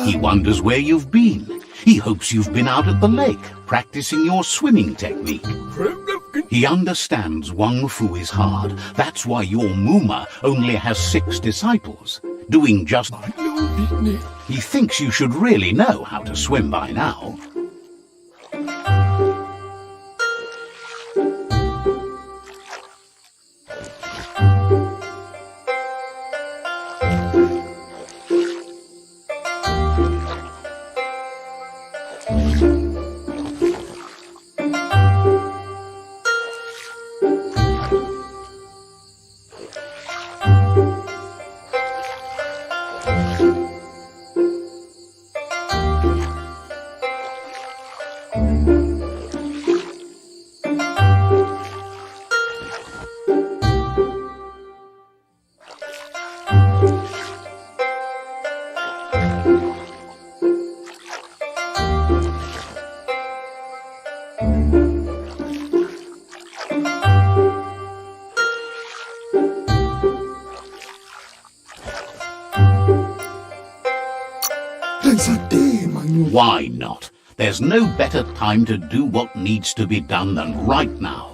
Speaker 1: He wonders where you've been. He hopes you've been out at the lake, practicing your swimming technique. He understands Wang Fu is hard. That's why your Muma only has 6 disciples, doing just... He thinks you should really know how to swim by now. Why not? There's no better time to do what needs to be done than right now.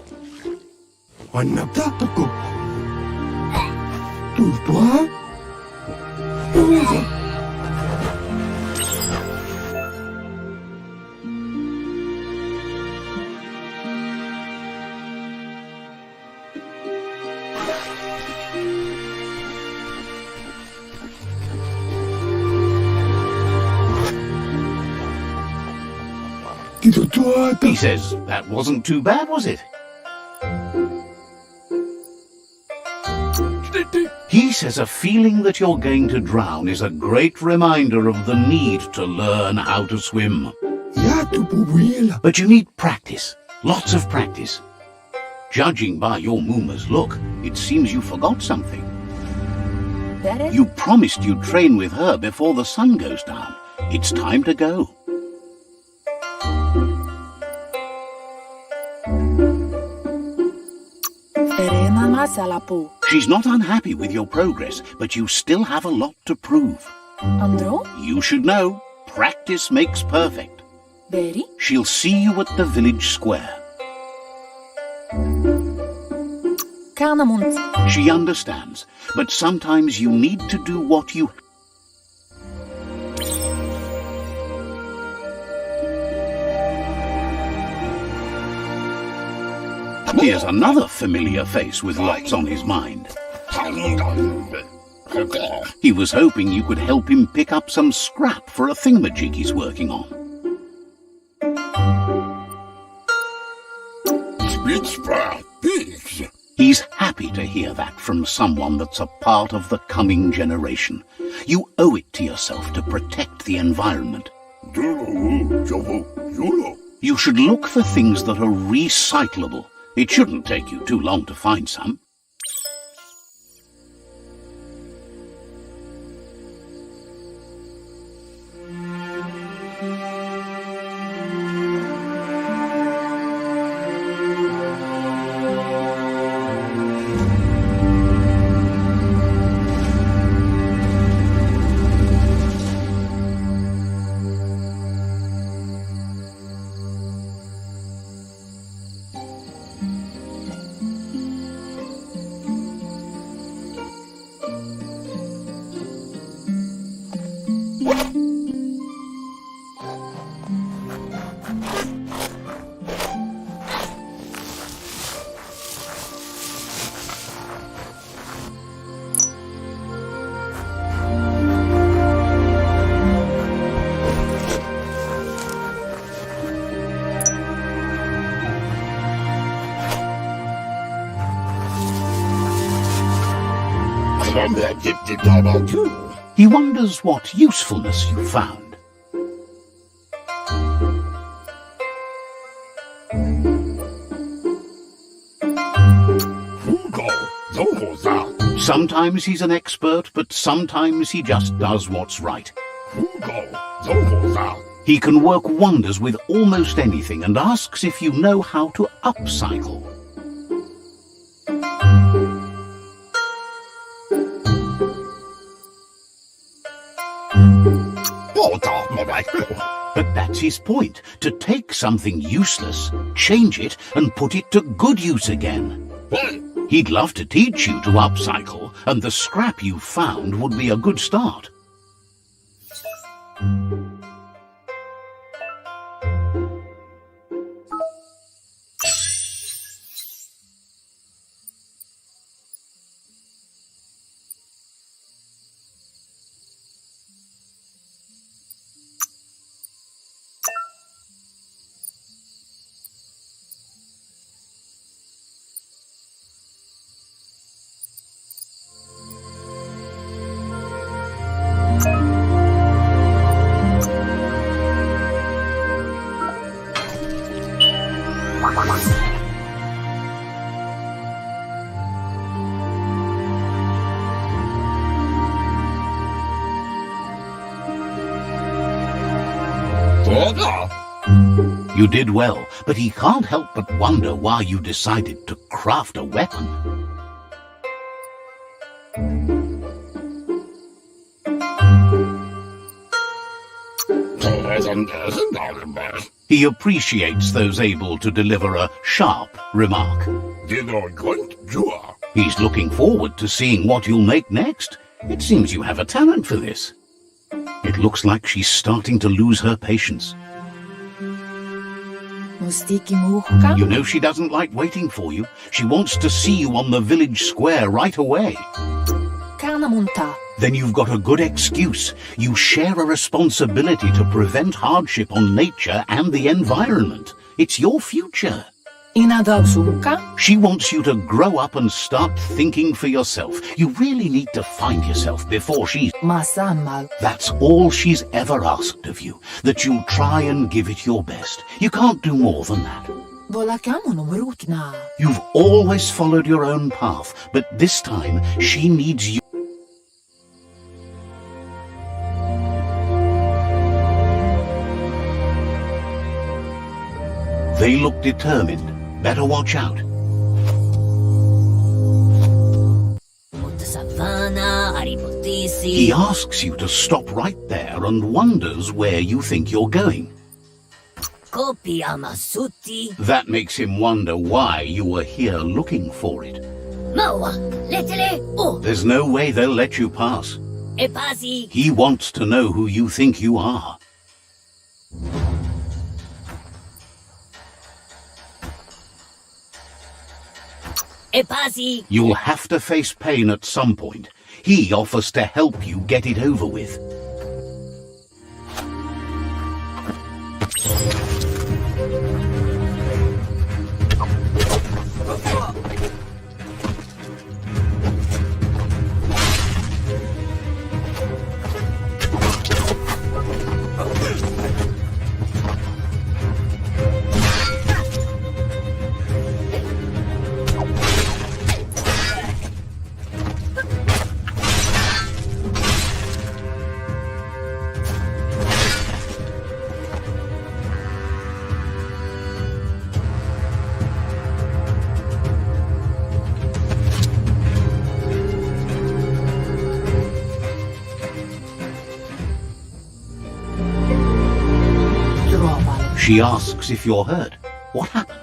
Speaker 1: He says, that wasn't too bad, was it? He says a feeling that you're going to drown is a great reminder of the need to learn how to swim. But you need practice, lots of practice. Judging by your Muma's look, it seems you forgot something. You promised you'd train with her before the sun goes down. It's time to go. She's not unhappy with your progress, but you still have a lot to prove.
Speaker 5: Andro?
Speaker 1: You should know, practice makes perfect.
Speaker 5: Beri?
Speaker 1: She'll see you at the village square.
Speaker 5: Kanamunt.
Speaker 1: She understands, but sometimes you need to do what you... Here's another familiar face with lots on his mind. He was hoping you could help him pick up some scrap for a thingamajig he's working on. He's happy to hear that from someone that's a part of the coming generation. You owe it to yourself to protect the environment. You should look for things that are recyclable. It shouldn't take you too long to find some. He wonders what usefulness you found. Sometimes he's an expert, but sometimes he just does what's right. He can work wonders with almost anything and asks if you know how to upcycle. But that's his point, to take something useless, change it, and put it to good use again. He'd love to teach you to upcycle, and the scrap you found would be a good start. You did well, but he can't help but wonder why you decided to craft a weapon. He appreciates those able to deliver a sharp remark. He's looking forward to seeing what you'll make next. It seems you have a talent for this. It looks like she's starting to lose her patience. You know she doesn't like waiting for you. She wants to see you on the village square right away. Then you've got a good excuse. You share a responsibility to prevent hardship on nature and the environment. It's your future. She wants you to grow up and start thinking for yourself. You really need to find yourself before she's... That's all she's ever asked of you, that you try and give it your best. You can't do more than that. You've always followed your own path, but this time she needs you. They look determined. Better watch out. He asks you to stop right there and wonders where you think you're going. That makes him wonder why you were here looking for it. There's no way they'll let you pass. He wants to know who you think you are. You'll have to face pain at some point. He offers to help you get it over with. She asks if you're hurt. What happened?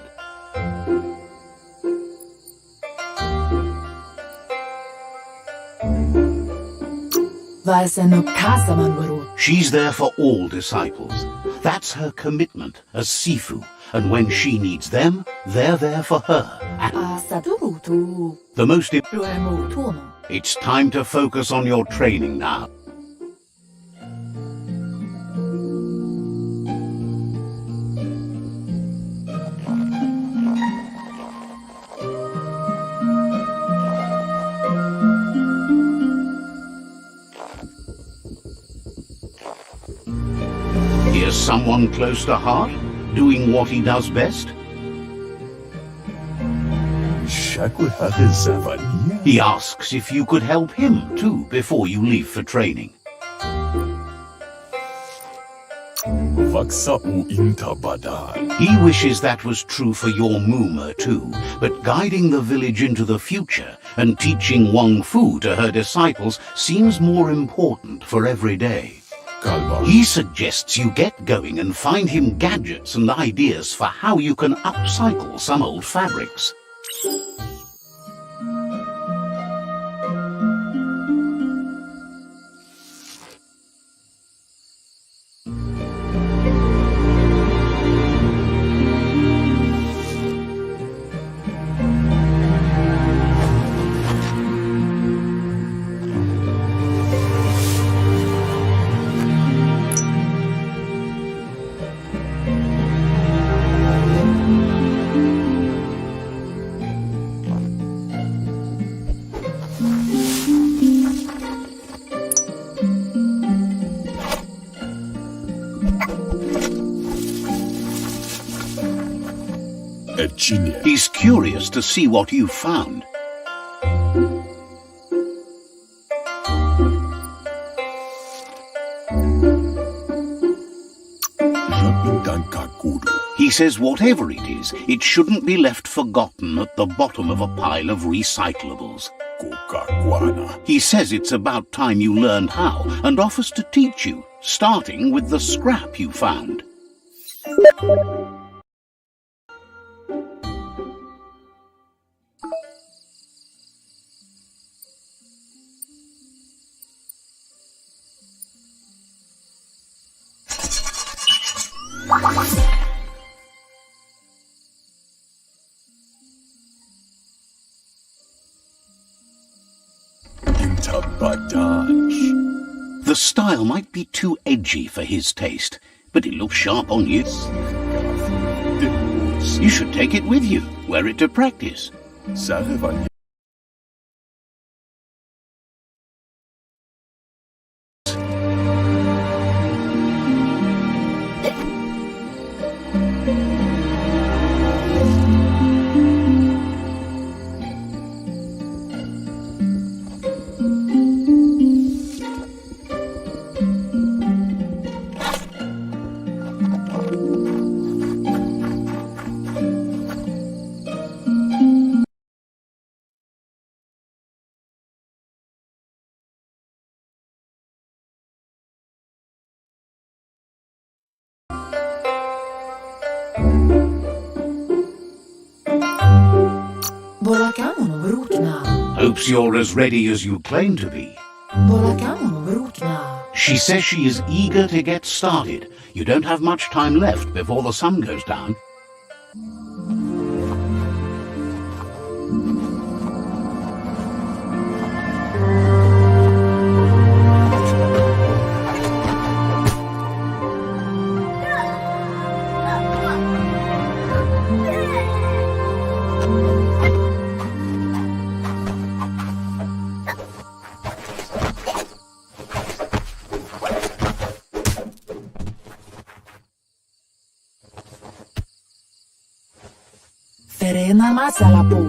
Speaker 1: She's there for all disciples. That's her commitment as Sifu. And when she needs them, they're there for her. The most important. It's time to focus on your training now. Someone close to heart? Doing what he does best? He asks if you could help him too before you leave for training. He wishes that was true for your Muma too, but guiding the village into the future and teaching Wang Fu to her disciples seems more important for every day. He suggests you get going and find him gadgets and ideas for how you can upcycle some old fabrics. He's curious to see what you've found. He says whatever it is, it shouldn't be left forgotten at the bottom of a pile of recyclables. He says it's about time you learned how and offers to teach you, starting with the scrap you found. The style might be too edgy for his taste, but it looks sharp on you. You should take it with you, wear it to practice. Hopes you're as ready as you claim to be. She says she is eager to get started. You don't have much time left before the sun goes down.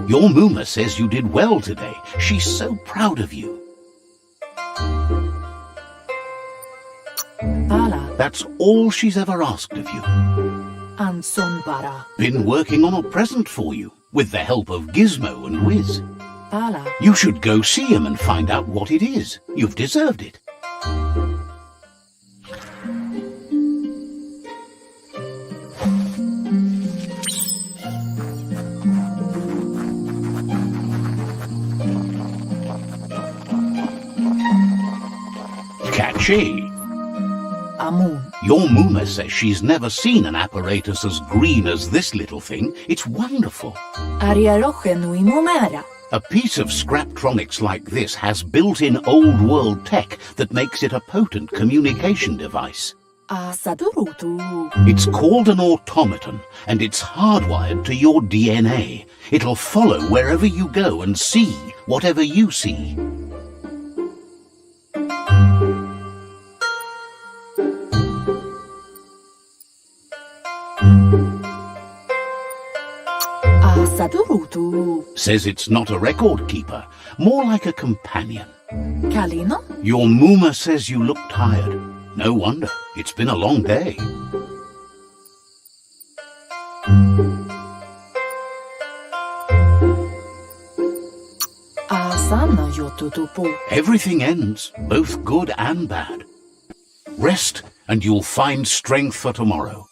Speaker 1: Your Muma says you did well today. She's so proud of you. That's all she's ever asked of you. Been working on a present for you, with the help of Gizmo and Wiz. You should go see him and find out what it is. You've deserved it. Catchy. Your Muma says she's never seen an apparatus as green as this little thing. It's wonderful. A piece of Scraptronics like this has built-in old-world tech that makes it a potent communication device. It's called an automaton, and it's hardwired to your DNA. It'll follow wherever you go and see whatever you see. Says it's not a record keeper, more like a companion.
Speaker 5: Kalino?
Speaker 1: Your Muma says you look tired. No wonder. It's been a long day.
Speaker 5: Asana yotutupu.
Speaker 1: Everything ends, both good and bad. Rest, and you'll find strength for tomorrow.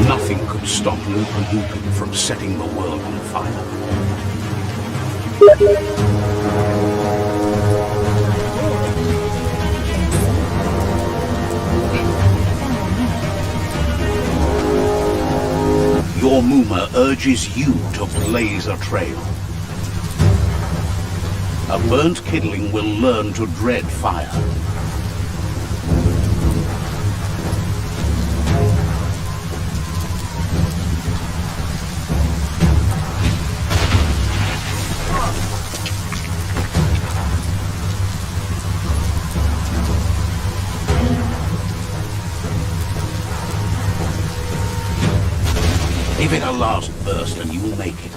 Speaker 1: Nothing could stop Lupin from setting the world on fire. Your Muma urges you to blaze a trail. A burnt kidling will learn to dread fire. Give it a last burst and you will make it.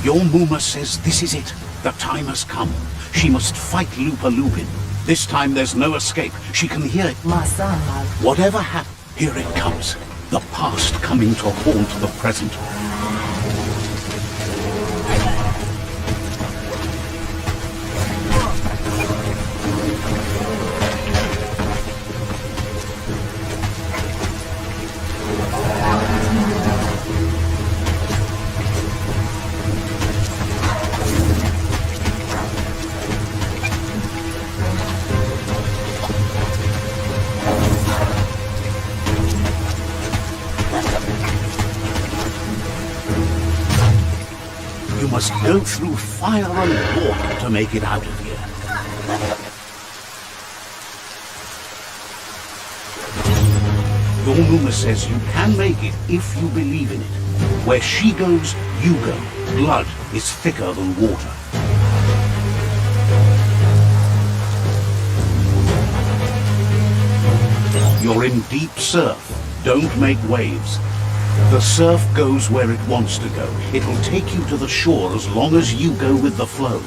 Speaker 1: Your Muma says this is it. The time has come. She must fight Lupin. This time there's no escape. She can hear it. Whatever happens, here it comes. The past coming to haunt the present. You must go through fire and water to make it out of here. Your Muma says you can make it if you believe in it. Where she goes, you go. Blood is thicker than water. You're in deep surf. Don't make waves. The surf goes where it wants to go. It'll take you to the shore as long as you go with the flow.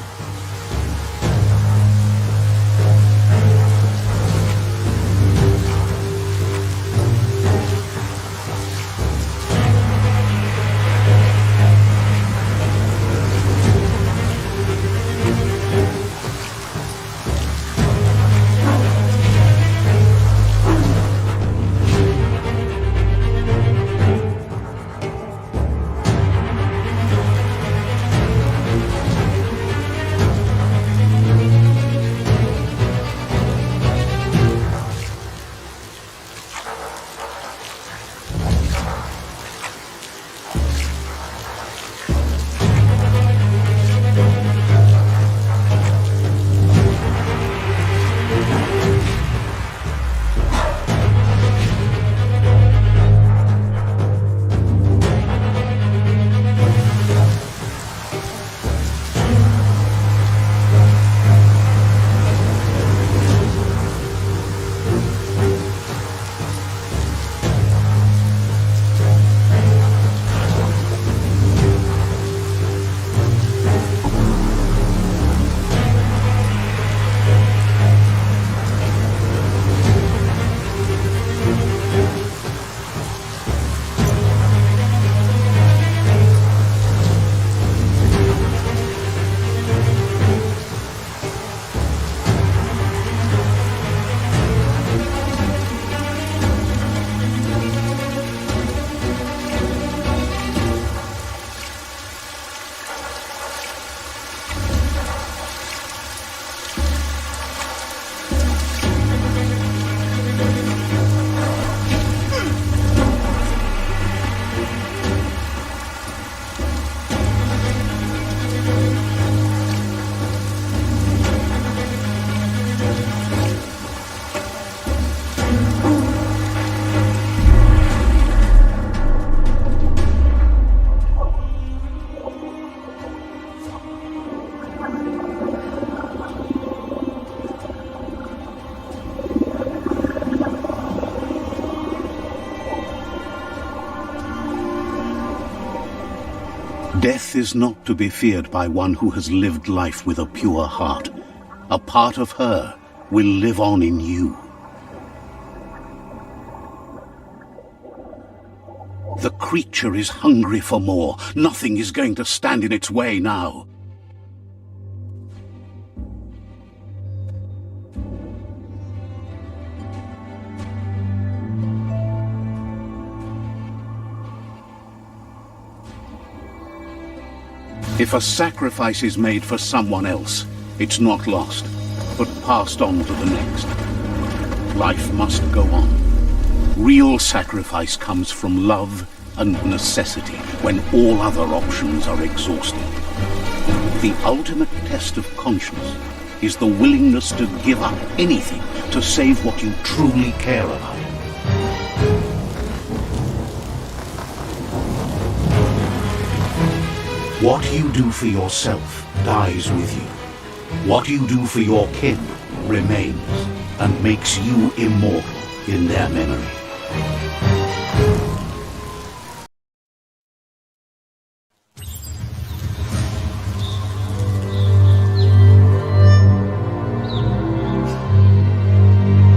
Speaker 1: Death is not to be feared by one who has lived life with a pure heart. A part of her will live on in you. The creature is hungry for more. Nothing is going to stand in its way now. If a sacrifice is made for someone else, it's not lost, but passed on to the next. Life must go on. Real sacrifice comes from love and necessity when all other options are exhausted. The ultimate test of conscience is the willingness to give up anything to save what you truly care about. What you do for yourself dies with you. What you do for your kin remains and makes you immortal in their memory.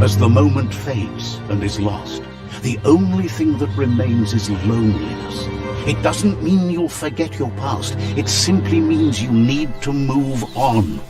Speaker 1: As the moment fades and is lost, the only thing that remains is loneliness. It doesn't mean you'll forget your past. It simply means you need to move on.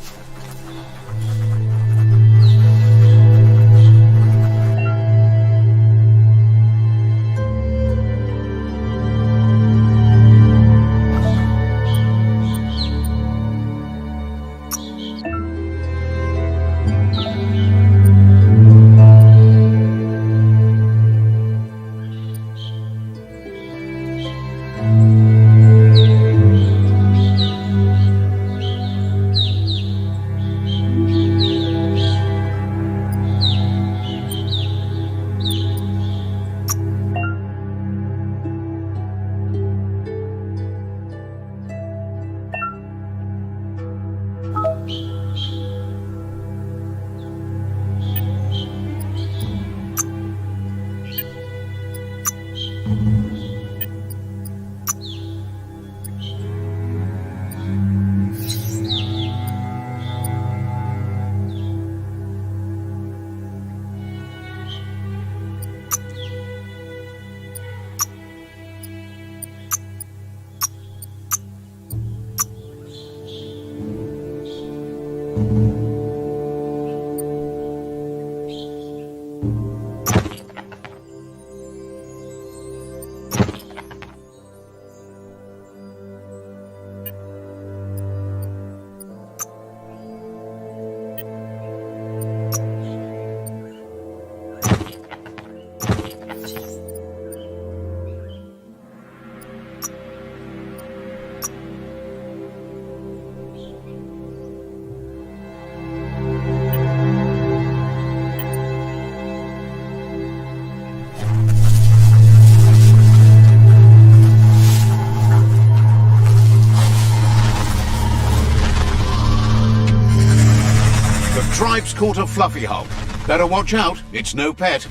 Speaker 1: Tribe's caught a fluffy hog. Better watch out, it's no pet.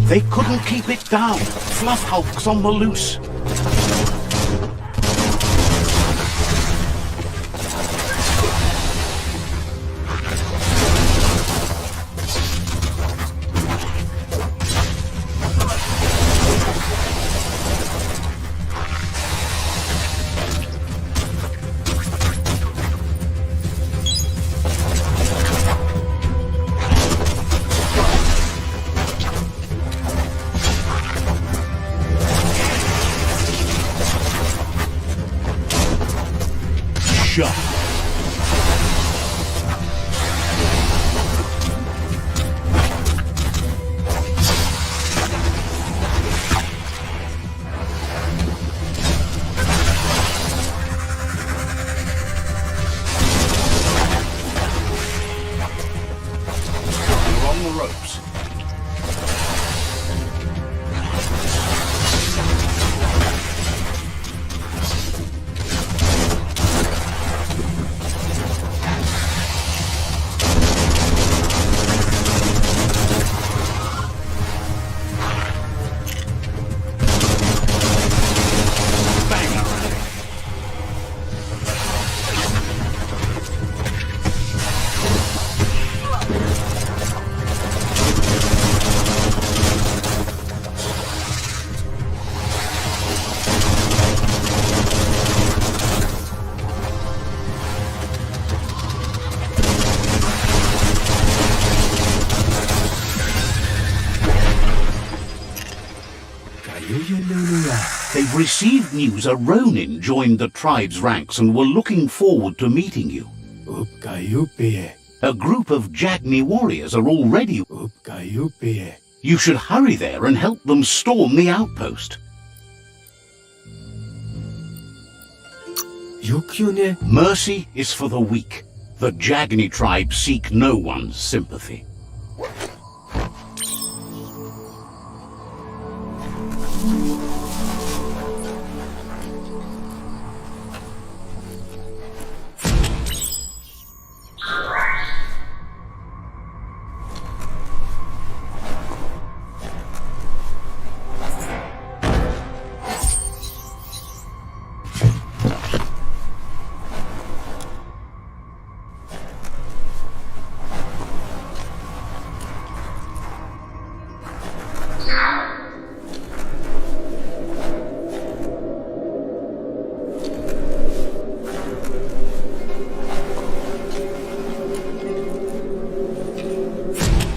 Speaker 1: They couldn't keep it down. Fluff hulk's on the loose. I've received news a Ronin joined the tribe's ranks and were looking forward to meeting you. A group of Jagni warriors are already... You should hurry there and help them storm the outpost. Mercy is for the weak. The Jagni tribe seek no one's sympathy.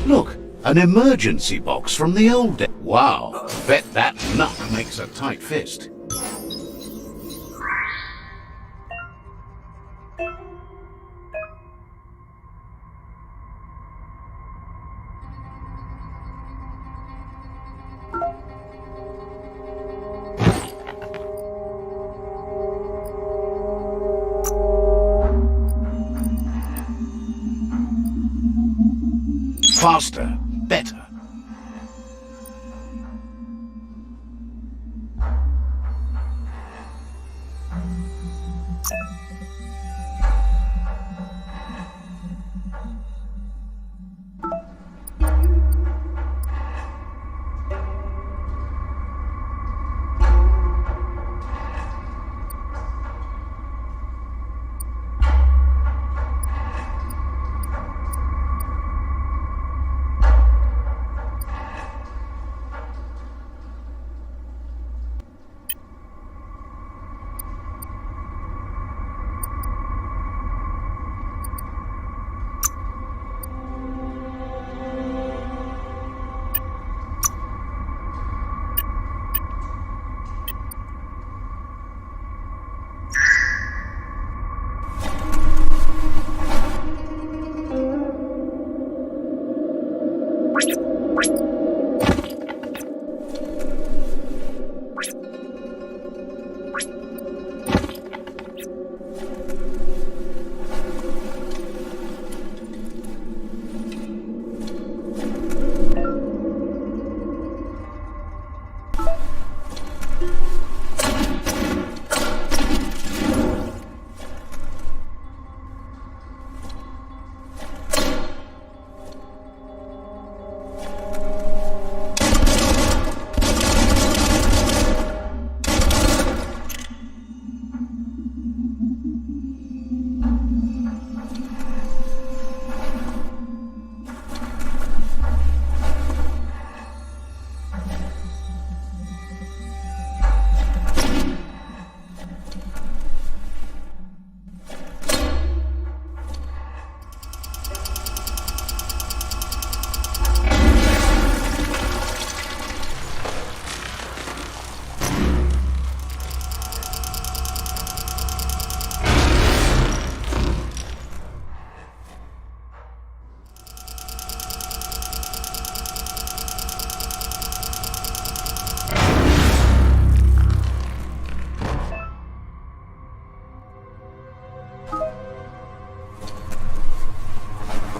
Speaker 1: Look, an emergency box from the old day. Wow, bet that nut makes a tight fist. Faster, better.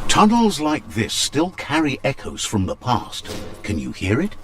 Speaker 1: Tunnels like this still carry echoes from the past. Can you hear it?